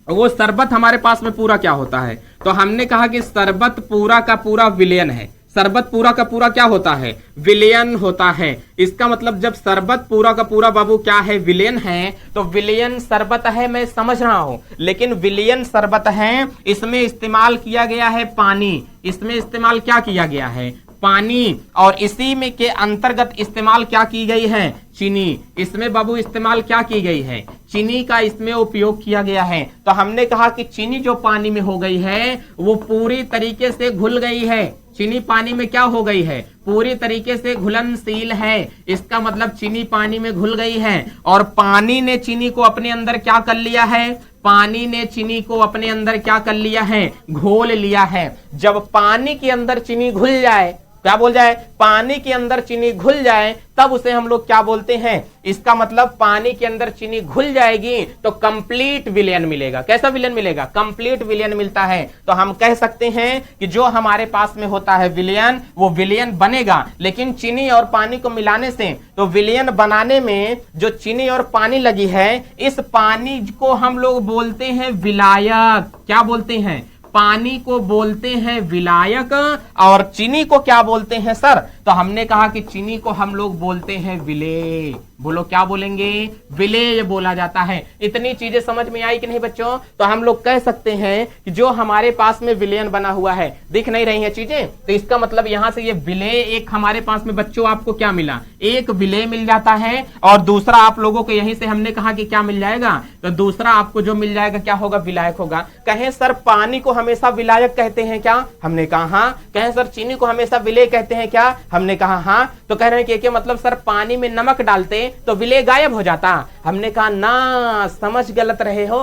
वो शरबत हमारे पास में पूरा क्या होता है, तो हमने कहा कि शरबत पूरा का पूरा विलेन है। शरबत पूरा का पूरा क्या होता है, विलेन होता है। इसका मतलब जब शरबत पूरा का पूरा बाबू क्या है, विलेन है, तो विलेन शरबत है, मैं समझ रहा हूं, लेकिन विलेन शरबत है, इसमें इस्तेमाल किया गया है पानी, इसमें इस्तेमाल क्या किया गया है, पानी, और इसी में के अंतर्गत इस्तेमाल क्या की गई है, चीनी। इसमें बाबू इस्तेमाल क्या की गई है, चीनी का इसमें उपयोग किया गया है। तो हमने कहा कि चीनी जो पानी में हो गई है वो पूरी तरीके से घुल गई है। चीनी पानी में क्या हो गई है, पूरी तरीके से घुलनशील है। इसका मतलब चीनी पानी में घुल गई है, और पानी ने चीनी को अपने अंदर क्या कर लिया है, पानी ने चीनी को अपने अंदर क्या कर लिया है, घोल लिया है। जब पानी के अंदर चीनी घुल जाए, क्या बोल जाए, पानी के अंदर चीनी घुल जाए, तब उसे हम लोग क्या बोलते हैं, इसका मतलब पानी के अंदर चीनी घुल जाएगी तो कंप्लीट विलेन मिलेगा। कैसा विलेन मिलेगा, कंप्लीट विलेन मिलता है। तो हम कह सकते हैं कि जो हमारे पास में होता है विलेन, वो विलेन बनेगा, लेकिन चीनी और पानी को मिलाने से, तो विलेन बनाने में जो चीनी और पानी लगी है, इस पानी को हम लोग बोलते हैं विलायक। क्या बोलते हैं, पानी को बोलते हैं विलायक, और चीनी को क्या बोलते हैं सर, तो हमने कहा कि चीनी को हम लोग बोलते हैं विलेय। बोलो क्या बोलेंगे, विलेय बोला जाता है। इतनी चीजें समझ में आई कि नहीं बच्चों, तो हम लोग कह सकते हैं कि जो हमारे पास में विलेन बना हुआ है, दिख नहीं रही है चीजें, तो इसका मतलब यहां से ये विलेय एक हमारे पास में बच्चों आपको क्या मिला, एक विलेय मिल जाता है, और दूसरा आप लोगों को यहीं से हमने कहा कि क्या मिल जाएगा, तो दूसरा आपको जो मिल जाएगा क्या होगा, विलायक होगा। कहें सर पानी को हमेशा विलायक कहते हैं क्या, हमने कहा हाँ। कहें सर चीनी को हमेशा विलेय कहते हैं क्या, हमने कहा हाँ। तो कह रहे हैं कि मतलब सर पानी में नमक डालते तो विलेय गायब हो जाता, हमने कहा ना, समझ गलत रहे हो।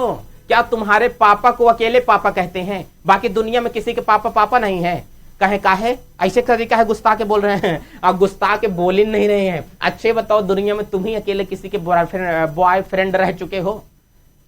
क्या तुम्हारे पापा को अकेले पापा कहते हैं, बाकी दुनिया में किसी के पापा पापा नहीं है। कहे काहे ऐसे तरीका है गुस्ता के बोल रहे हैं, आप गुस्ता के बोल ही नहीं रहे हैं। अच्छे बताओ दुनिया में तुम ही अकेले किसी के बॉयफ्रेंड रह चुके हो?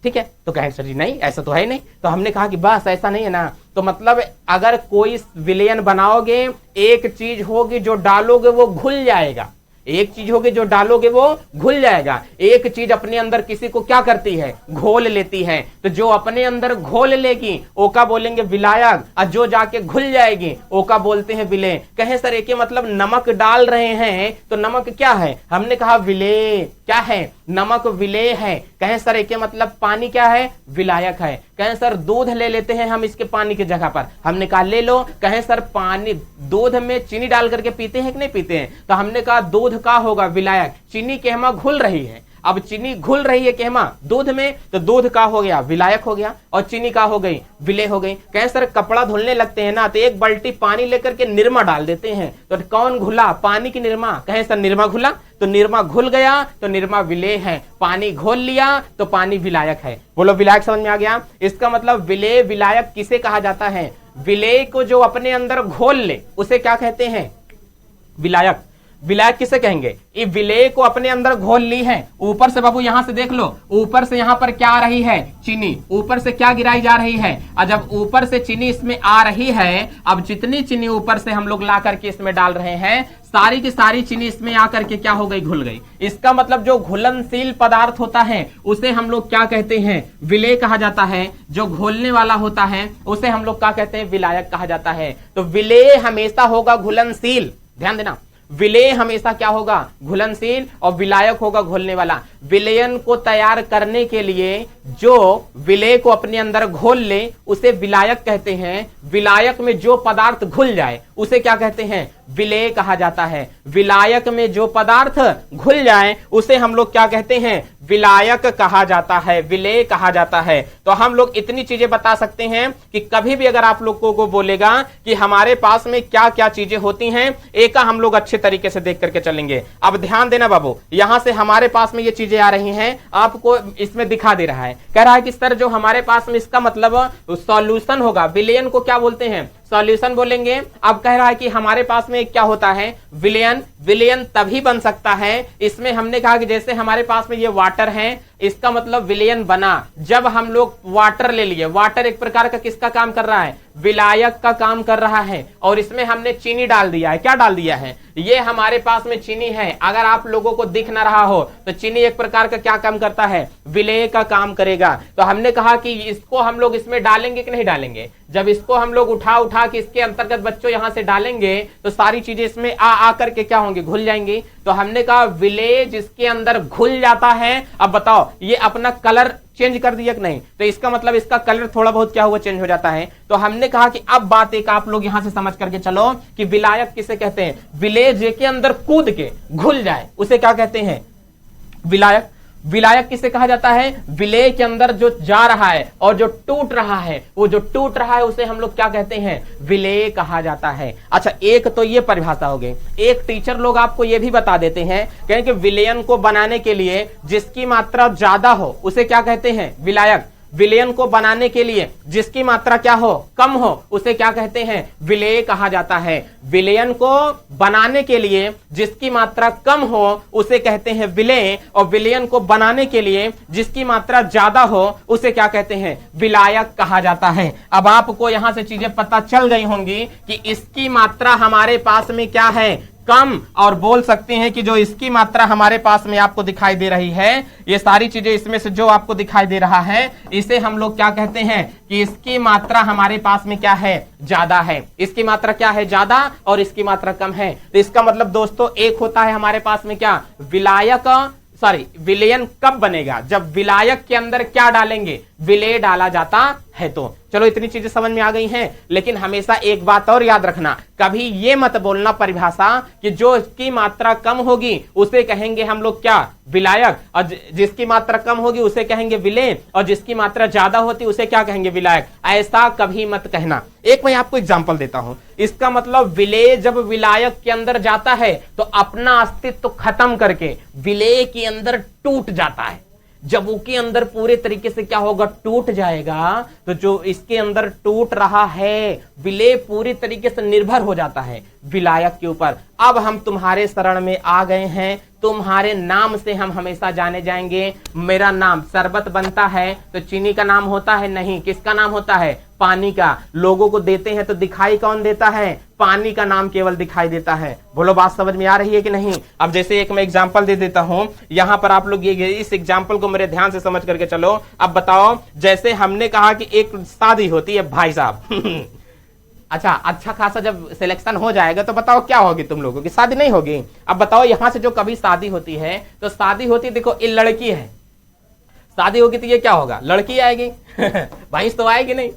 ठीक है, तो कहें सर जी नहीं ऐसा तो है नहीं। तो हमने कहा कि बस ऐसा नहीं है ना, तो मतलब अगर कोई विलेन बनाओगे, एक चीज होगी जो डालोगे वो घुल जाएगा, एक चीज होगी जो डालोगे वो घुल जाएगा। एक चीज अपने अंदर किसी को क्या करती है, घोल लेती है। तो जो अपने अंदर घोल लेगी ओका बोलेंगे विलायक, और जो जाके घुल जाएगी ओका बोलते हैं विले। कहे सर एक मतलब नमक डाल रहे हैं तो नमक क्या है? हमने कहा विले क्या है, नमक विले है। कहे सर एक मतलब पानी क्या है, विलायक है। कहे सर दूध ले लेते हैं हम इसके पानी की जगह पर, हमने कहा ले लो। कहे सर पानी दूध में चीनी डाल करके पीते हैं कि नहीं पीते हैं? तो हमने कहा दूध का होगा विलायक, चीनी केहमा घुल रही है, अब चीनी घुल रही है केहमा दूध में, तो दूध का हो गया विलायक हो गया, और चीनी का हो गई विले हो गई। कहे सर कपड़ा धुलने लगते हैं ना, तो एक बाल्टी पानी लेकर के निरमा डाल देते हैं, तो कौन घुला, पानी की निरमा। कहे सर निरमा घुला, तो निरमा घुल गया तो निरमा विले है, पानी घोल लिया तो पानी विलायक है। बोलो विलायक समझ में आ गया? इसका मतलब विले विलायक किसे कहा जाता है? विले को जो अपने अंदर घोल ले उसे क्या कहते हैं, विलायक। विलायक किसे कहेंगे? ये विले को अपने अंदर घोल ली है। ऊपर से बाबू यहां से देख लो, ऊपर से यहां पर क्या आ रही है, चीनी, ऊपर से क्या गिराई जा रही है, और जब ऊपर से चीनी इसमें आ रही है, अब जितनी चीनी ऊपर से हम लोग ला करके इसमें डाल रहे हैं, सारी की सारी चीनी इसमें आकर के क्या हो गई, घुल गई। इसका मतलब जो घुलनशील पदार्थ होता है उसे हम लोग क्या कहते हैं, विले कहा जाता है। जो घोलने वाला होता है उसे हम लोग क्या कहते हैं, विलायक कहा जाता है। तो विले हमेशा होगा घुलनशील, ध्यान देना, विलेय हमेशा क्या होगा, घुलनशील, और विलायक होगा घोलने वाला। विलयन को तैयार करने के लिए जो विलेय को अपने अंदर घोल ले उसे विलायक कहते हैं। विलायक में जो पदार्थ घुल जाए उसे क्या कहते हैं, विलेय कहा जाता है। विलायक में जो पदार्थ घुल जाए उसे हम लोग क्या कहते हैं, विलायक कहा जाता है, विलेय कहा जाता है। तो हम लोग इतनी चीजें बता सकते हैं कि कभी भी अगर आप लोगों को बोलेगा कि हमारे पास में क्या क्या चीजें होती हैं, एक हम लोग अच्छे तरीके से देख करके चलेंगे। अब ध्यान देना बाबू, यहां से हमारे पास में ये चीजें आ रही हैं, आपको इसमें दिखा दे रहा है, कह रहा है कि सर जो हमारे पास में इसका मतलब सॉल्यूशन होगा, विलयन को क्या बोलते हैं, सॉल्यूशन बोलेंगे। अब कह रहा है कि हमारे पास में क्या होता है, विलयन। विलयन तभी बन सकता है, इसमें हमने कहा कि जैसे हमारे पास में ये वाटर है, इसका मतलब विलयन बना जब हम लोग वाटर ले लिए। वाटर एक प्रकार का किसका काम कर रहा है, विलायक का काम कर रहा है। और इसमें हमने चीनी डाल दिया है, क्या डाल दिया है, ये हमारे पास में चीनी है। अगर आप लोगों को दिख ना रहा हो तो चीनी एक प्रकार का क्या काम करता है, विलेय का काम करेगा। तो हमने कहा कि इसको हम लोग इसमें डालेंगे कि नहीं डालेंगे। जब इसको हम लोग उठा के इसके अंतर्गत बच्चों यहां से डालेंगे तो सारी चीजें इसमें आ करके क्या होंगी, घुल जाएंगी। तो हमने कहा विलेय जिसके अंदर घुल जाता है, अब बताओ ये अपना कलर चेंज कर दिया कि नहीं, तो इसका मतलब इसका कलर थोड़ा बहुत क्या हुआ, चेंज हो जाता है। तो हमने कहा कि अब बात एक आप लोग यहां से समझ करके चलो कि विलायक किसे कहते हैं, विलेय के अंदर कूद के घुल जाए उसे क्या कहते हैं, विलायक। विलायक किसे कहा जाता है, विलेय के अंदर जो जा रहा है और जो टूट रहा है, वो जो टूट रहा है उसे हम लोग क्या कहते हैं, विलेय कहा जाता है। अच्छा, एक तो ये परिभाषा हो गई। एक टीचर लोग आपको ये भी बता देते हैं, कहें कि विलयन को बनाने के लिए जिसकी मात्रा ज्यादा हो उसे क्या कहते हैं, विलायक। विलयन को बनाने के लिए जिसकी मात्रा क्या हो, कम हो, उसे क्या कहते हैं, विलेय कहा जाता है। विलयन को बनाने के लिए जिसकी मात्रा कम हो उसे कहते हैं विलेय, और विलयन को बनाने के लिए जिसकी मात्रा ज्यादा हो उसे क्या कहते हैं, विलायक कहा जाता है। अब आपको यहां से चीजें पता चल गई होंगी कि इसकी मात्रा हमारे पास में क्या है, कम, और बोल सकते हैं कि जो इसकी मात्रा हमारे पास में आपको दिखाई दे रही है, ये सारी चीजें इसमें से जो आपको दिखाई दे रहा है, इसे हम लोग क्या कहते हैं कि इसकी मात्रा हमारे पास में क्या है, ज्यादा है। इसकी मात्रा क्या है, ज्यादा, और इसकी मात्रा कम है। तो इसका मतलब दोस्तों एक होता है हमारे पास में क्या, विलायक, सॉरी विलयन कब बनेगा, जब विलायक के अंदर क्या डालेंगे, विलेय डाला जाता है। तो चलो इतनी चीजें समझ में आ गई हैं। लेकिन हमेशा एक बात और याद रखना, कभी ये मत बोलना परिभाषा कि जो इसकी मात्रा कम होगी उसे कहेंगे हम लोग क्या, विलायक, और जिसकी मात्रा कम होगी उसे कहेंगे विलेय, और जिसकी मात्रा ज्यादा होती उसे क्या कहेंगे, विलायक। ऐसा कभी मत कहना। एक मैं आपको एग्जांपल देता हूं। इसका मतलब विलेय जब विलायक के अंदर जाता है तो अपना अस्तित्व खत्म करके विलेय के अंदर टूट जाता है। जब उसके अंदर पूरे तरीके से क्या होगा, टूट जाएगा, तो जो इसके अंदर टूट रहा है विलेय पूरी तरीके से निर्भर हो जाता है विलायक के ऊपर। अब हम तुम्हारे शरण में आ गए हैं, तुम्हारे नाम से हम हमेशा जाने जाएंगे। मेरा नाम शरबत बनता है तो चीनी का नाम होता है नहीं, किसका नाम होता है, पानी का। लोगों को देते हैं तो दिखाई कौन देता है, पानी का नाम केवल दिखाई देता है। बोलो बात समझ में आ रही है कि नहीं। अब जैसे एक मैं एग्जांपल दे देता हूं, यहां पर आप लोग ये इस एग्जांपल को मेरे ध्यान से समझ करके चलो। अब बताओ, जैसे हमने कहा कि एक शादी होती है भाई साहब अच्छा खासा जब सिलेक्शन हो जाएगा तो बताओ क्या होगी तुम लोगों की, शादी नहीं होगी। अब बताओ यहां से जो कभी शादी होती है तो शादी होती, देखो ये लड़की है, शादी होगी तो ये क्या होगा, लड़की आएगी भैंस तो आएगी नहीं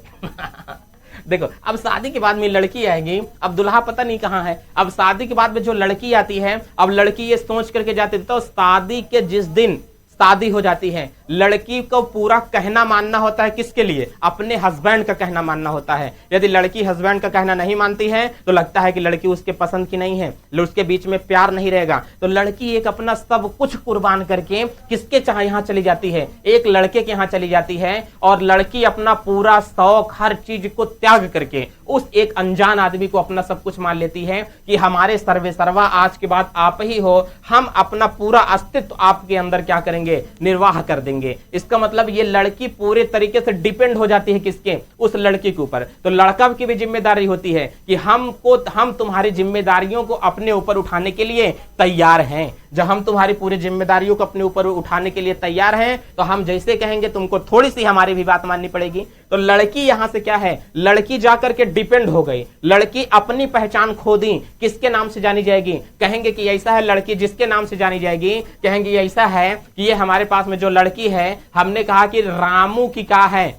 देखो अब शादी के बाद में लड़की आएगी, अब दुल्हा पता नहीं कहां है। अब शादी के बाद में जो लड़की आती है, अब लड़की ये सोच करके जाती थी, तो शादी के जिस दिन शादी हो जाती है, लड़की को पूरा कहना मानना होता है किसके लिए, अपने हस्बैंड का कहना मानना होता है। यदि लड़की हस्बैंड का कहना नहीं मानती है तो लगता है कि लड़की उसके पसंद की नहीं है, उसके बीच में प्यार नहीं रहेगा। तो लड़की एक अपना सब कुछ कुर्बान करके किसके चाहे यहाँ चली जाती है, एक लड़के के यहाँ चली जाती है, और लड़की अपना पूरा शौक हर चीज को त्याग करके उस एक अनजान आदमी को अपना सब कुछ मान लेती है कि हमारे सर्वे सर्वा आज के बाद आप ही हो, हम अपना पूरा अस्तित्व आपके अंदर क्या करेंगे, निर्वाह कर देंगे। इसका मतलब ये लड़की पूरे तरीके से डिपेंड हो जाती है किसके, उस लड़के के ऊपर। तो लड़का की भी जिम्मेदारी होती है कि हम तुम्हारी जिम्मेदारियों को अपने ऊपर उठाने के लिए तैयार हैं। जब हम तुम्हारी पूरी जिम्मेदारियों को अपने ऊपर उठाने के लिए तैयार हैं तो हम जैसे कहेंगे तुमको थोड़ी सी हमारी भी बात माननी पड़ेगी। तो लड़की यहां से क्या है, लड़की जाकर के डिपेंड हो गई, लड़की अपनी पहचान खो दी। किसके नाम से जानी जाएगी, कहेंगे कि ऐसा है लड़की जिसके नाम से जानी जाएगी, कहेंगे ऐसा है कि ये हमारे पास में जो लड़की है, हमने कहा कि रामू की क्या है,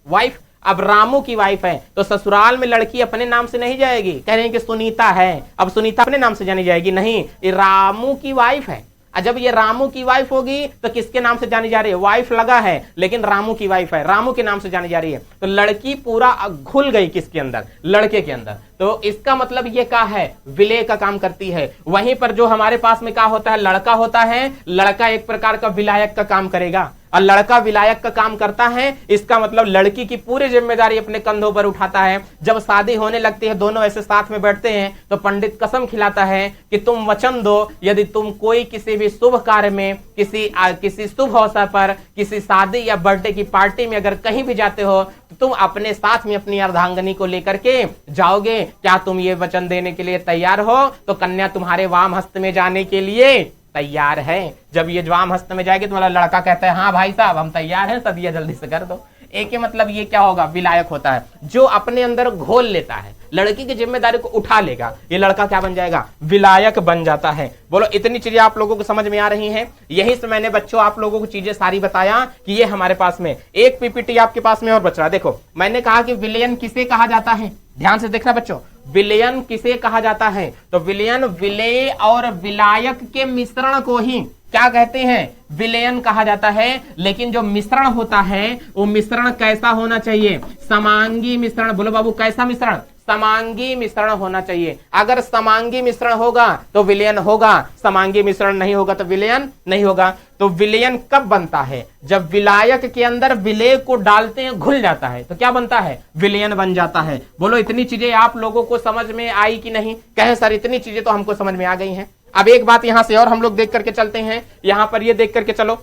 वाइफ। अब रामू की वाइफ है तो ससुराल में लड़की अपने नाम से नहीं जाएगी, कह रहे हैं कि सुनीता है, अब सुनीता अपने नाम से जानी जाएगी, नहीं, ये रामू की वाइफ है। जब ये रामू की वाइफ होगी तो किसके नाम से जानी जा रही है, वाइफ लगा है लेकिन रामू की वाइफ है, रामू के नाम से जानी जा रही है। तो लड़की पूरा घुल गई किसके अंदर, लड़के के अंदर। तो इसका मतलब ये क्या है, विलय का काम करती है। वहीं पर जो हमारे पास में क्या होता है, लड़का होता है, लड़का एक प्रकार का विलायक का काम करेगा, और लड़का विलायक का काम करता है। इसका मतलब लड़की की पूरी जिम्मेदारी अपने कंधों पर उठाता है। जब शादी होने लगती है, दोनों ऐसे साथ में बैठते हैं तो पंडित कसम खिलाता है कि तुम वचन दो, यदि तुम कोई किसी भी शुभ कार्य में, किसी शुभ अवसर पर, किसी शादी या बर्थडे की पार्टी में अगर कहीं भी जाते हो तो तुम अपने साथ में अपनी अर्धांगनी को लेकर के जाओगे। क्या तुम ये वचन देने के लिए तैयार हो? तो कन्या तुम्हारे वाम हस्त में जाने के लिए तैयार है। जब ये वाम हस्त में जाएगी तुम्हारा लड़का कहता है हाँ भाई साहब हम तैयार हैं, सदिया जल्दी से कर दो। एक ही मतलब ये क्या होगा, विलायक होता है, जो अपने अंदर घोल लेता है, लड़की की जिम्मेदारी को उठा लेगा, ये लड़का क्या बन जाएगा, विलायक बन जाता है। बोलो इतनी चीजें आप लोगों को समझ में आ रही हैं? यही से मैंने बच्चों आप लोगों को चीजें सारी बताया कि ये हमारे पास में एक पीपीटी आपके पास में और बच रहा। देखो मैंने कहा कि विलयन किसे कहा जाता है, ध्यान से देखना बच्चों, विलयन किसे कहा जाता है? तो विलयन विलेय और विलायक के मिश्रण को ही क्या कहते हैं, विलयन कहा जाता है। लेकिन जो मिश्रण होता है वो मिश्रण कैसा होना चाहिए, समांगी मिश्रण। बोलो बाबू कैसा मिश्रण, समांगी मिश्रण होना चाहिए। अगर समांगी मिश्रण होगा तो विलयन होगा, समांगी मिश्रण नहीं होगा तो विलयन नहीं होगा। तो विलयन कब बनता है, जब विलायक के अंदर विलेय को डालते हैं घुल जाता है तो क्या बनता है, विलयन बन जाता है। बोलो इतनी चीजें आप लोगों को समझ में आई कि नहीं? कहे सर इतनी चीजें तो हमको समझ में आ गई हैं। अब एक बात यहां से और हम लोग देख करके चलते हैं, यहां पर ये देख करके चलो,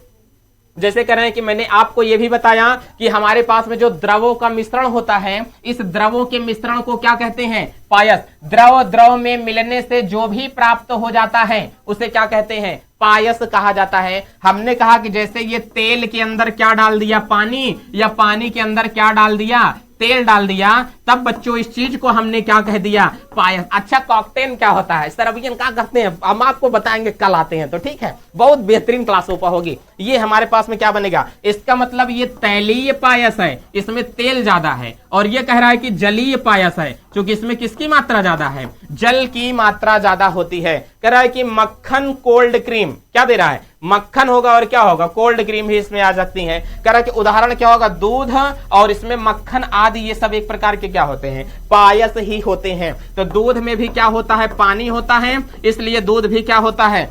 जैसे कह रहे हैं कि मैंने आपको यह भी बताया कि हमारे पास में जो द्रवों का मिश्रण होता है, इस द्रवों के मिश्रण को क्या कहते हैं, पायस। द्रव द्रव में मिलने से जो भी प्राप्त हो जाता है उसे क्या कहते हैं, पायस कहा जाता है। हमने कहा कि जैसे ये तेल के अंदर क्या डाल दिया, पानी, या पानी के अंदर क्या डाल दिया, तेल डाल दिया, तब बच्चों इस चीज को हमने क्या कह दिया, पायस। अच्छा कॉकटेल क्या होता है, सरबियन क्या करते हैं, हम आपको बताएंगे कल आते हैं तो ठीक है, बहुत बेहतरीन क्लास ओपा होगी। ये हमारे पास में क्या बनेगा, इसका मतलब ये तैलीय पायस है, इसमें तेल ज्यादा है, और ये कह रहा है कि जलीय पायस है क्योंकि इसमें किसकी मात्रा ज्यादा है, जल की मात्रा ज्यादा होती है। कह रहा है कि मक्खन कोल्ड क्रीम क्या दे रहा है, मक्खन होगा और क्या होगा, कोल्ड क्रीम भी इसमें आ सकती है। कह रहा है कि उदाहरण क्या होगा, दूध और इसमें मक्खन आदि ये सब एक प्रकार के क्या होते हैं, पायस ही होते हैं। तो दूध में भी क्या होता है, पानी होता है, इसलिए दूध भी क्या होता है,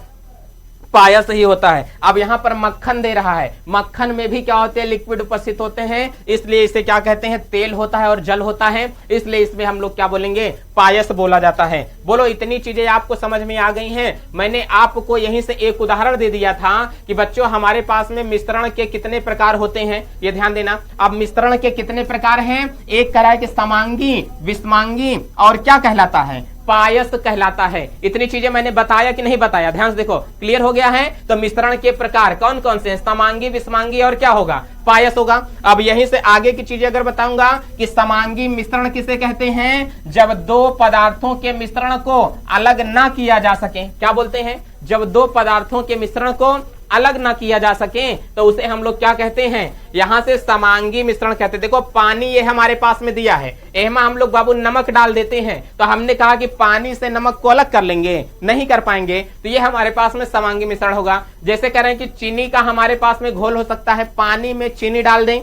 पायस ही होता है। अब यहां पर मक्खन दे रहा है, मक्खन में भी क्या होते हैं, लिक्विड उपस्थित होते हैं, इसलिए इसे क्या कहते हैं, तेल होता है और जल होता है, इसलिए इसमें हम लोग क्या बोलेंगे, पायस बोला जाता है। बोलो इतनी चीजें आपको समझ में आ गई हैं। मैंने आपको यहीं से एक उदाहरण दे दिया था कि बच्चों हमारे पास में मिश्रण के कितने प्रकार होते हैं, ये ध्यान देना। अब मिश्रण के कितने प्रकार हैं, एक कह रहा है कि समांगी, विषमांगी और क्या कहलाता है, पायस कहलाता है। इतनी चीजें मैंने बताया कि नहीं बताया, ध्यान से देखो, क्लियर हो गया है। तो मिश्रण के प्रकार कौन कौन से हैं, समांगी, विषमांगी और क्या होगा, पायस होगा। अब यहीं से आगे की चीजें अगर बताऊंगा कि समांगी मिश्रण किसे कहते हैं, जब दो पदार्थों के मिश्रण को अलग ना किया जा सके, क्या बोलते हैं, जब दो पदार्थों के मिश्रण को अलग ना किया जा सके तो उसे हम लोग क्या कहते हैं, यहां से समांगी मिश्रण कहते हैं। देखो पानी ये हमारे पास में दिया है, एमा हम लोग बाबू नमक डाल देते हैं, तो हमने कहा कि पानी से नमक को अलग कर लेंगे, नहीं कर पाएंगे, तो ये हमारे पास में समांगी मिश्रण होगा। जैसे कह रहे हैं कि चीनी का हमारे पास में घोल हो सकता है, पानी में चीनी डाल दें,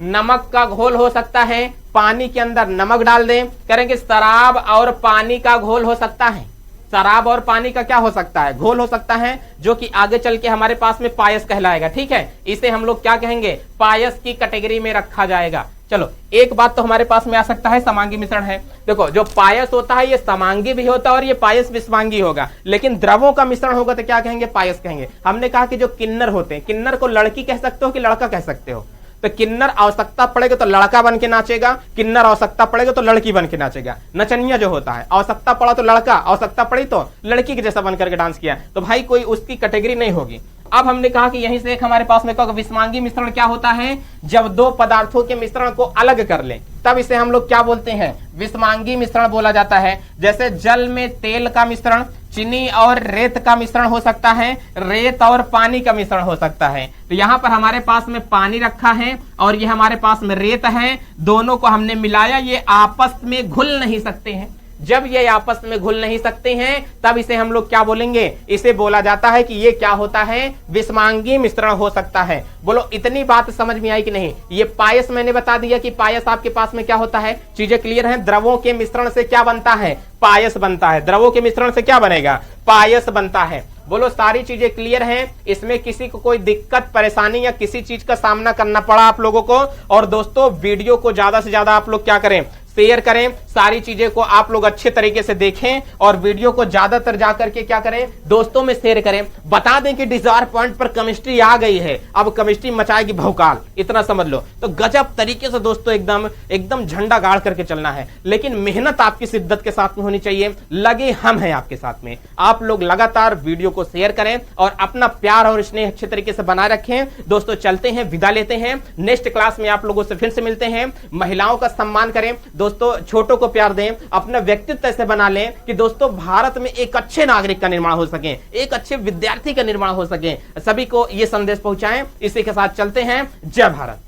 नमक का घोल हो सकता है, पानी के अंदर नमक डाल दें। कह रहे हैं कि शराब और पानी का घोल हो सकता है, शराब और पानी का क्या हो सकता है, घोल हो सकता है, जो कि आगे चल के हमारे पास में पायस कहलाएगा। ठीक है, इसे हम लोग क्या कहेंगे, पायस की कैटेगरी में रखा जाएगा। चलो एक बात तो हमारे पास में आ सकता है, समांगी मिश्रण है। देखो जो पायस होता है ये समांगी भी होता है और ये पायस विषमांगी होगा, लेकिन द्रवों का मिश्रण होगा तो क्या कहेंगे, पायस कहेंगे। हमने कहा कि जो किन्नर होते हैं, किन्नर को लड़की कह सकते हो कि लड़का कह सकते हो, तो किन्नर आवश्यकता पड़ेगा तो लड़का बन के नाचेगा, किन्नर आवश्यकता पड़ेगा तो लड़की बन के नाचेगा। नचनिया जो होता है, आवश्यकता पड़ा तो लड़का, आवश्यकता पड़ी तो लड़की के जैसा बन करके डांस किया, तो भाई कोई उसकी कैटेगरी नहीं होगी। अब हमने कहा कि यहीं से एक हमारे पास में विषमांगी मिश्रण क्या होता है, जब दो पदार्थों के मिश्रण को अलग कर ले तब इसे हम लोग क्या बोलते हैं, विषमांगी मिश्रण बोला जाता है। जैसे जल में तेल का मिश्रण, चीनी और रेत का मिश्रण हो सकता है, रेत और पानी का मिश्रण हो सकता है। तो यहाँ पर हमारे पास में पानी रखा है और ये हमारे पास में रेत है, दोनों को हमने मिलाया, ये आपस में घुल नहीं सकते हैं। जब ये आपस में घुल नहीं सकते हैं तब इसे हम लोग क्या बोलेंगे, इसे बोला जाता है कि ये क्या होता है, विषमांगी मिश्रण हो सकता है। बोलो इतनी बात समझ में आई कि नहीं। ये पायस मैंने बता दिया कि पायस आपके पास में क्या होता है, चीजें क्लियर हैं। द्रवों के मिश्रण से क्या बनता है, पायस बनता है। द्रवों के मिश्रण से क्या बनेगा, पायस बनता है। बोलो सारी चीजें क्लियर हैं, इसमें किसी को कोई दिक्कत परेशानी या किसी चीज का सामना करना पड़ा आप लोगों को। और दोस्तों वीडियो को ज्यादा से ज्यादा आप लोग क्या करें, शेयर करें, सारी चीजें को आप लोग अच्छे तरीके से देखें और वीडियो को ज्यादातर जाकर के क्या करें, दोस्तों में शेयर करें। बता दें कि डिजायर पॉइंट पर केमिस्ट्री आ गई है, अब केमिस्ट्री मचाएगी भौकाल, इतना समझ लो। तो गजब तरीके से दोस्तों एकदम झंडा गाड़ करके चलना है, लेकिन मेहनत आपकी शिद्दत के साथ में होनी चाहिए। लगे हम हैं आपके साथ में, आप लोग लगातार वीडियो को शेयर करें और अपना प्यार और स्नेह अच्छे तरीके से बनाए रखें। दोस्तों चलते हैं, विदा लेते हैं, नेक्स्ट क्लास में आप लोगों से फिर से मिलते हैं। महिलाओं का सम्मान करें दोस्तों, छोटों को प्यार दें, अपना व्यक्तित्व ऐसे बना लें कि दोस्तों भारत में एक अच्छे नागरिक का निर्माण हो सके, एक अच्छे विद्यार्थी का निर्माण हो सके। सभी को यह संदेश पहुंचाएं। इसी के साथ चलते हैं, जय भारत।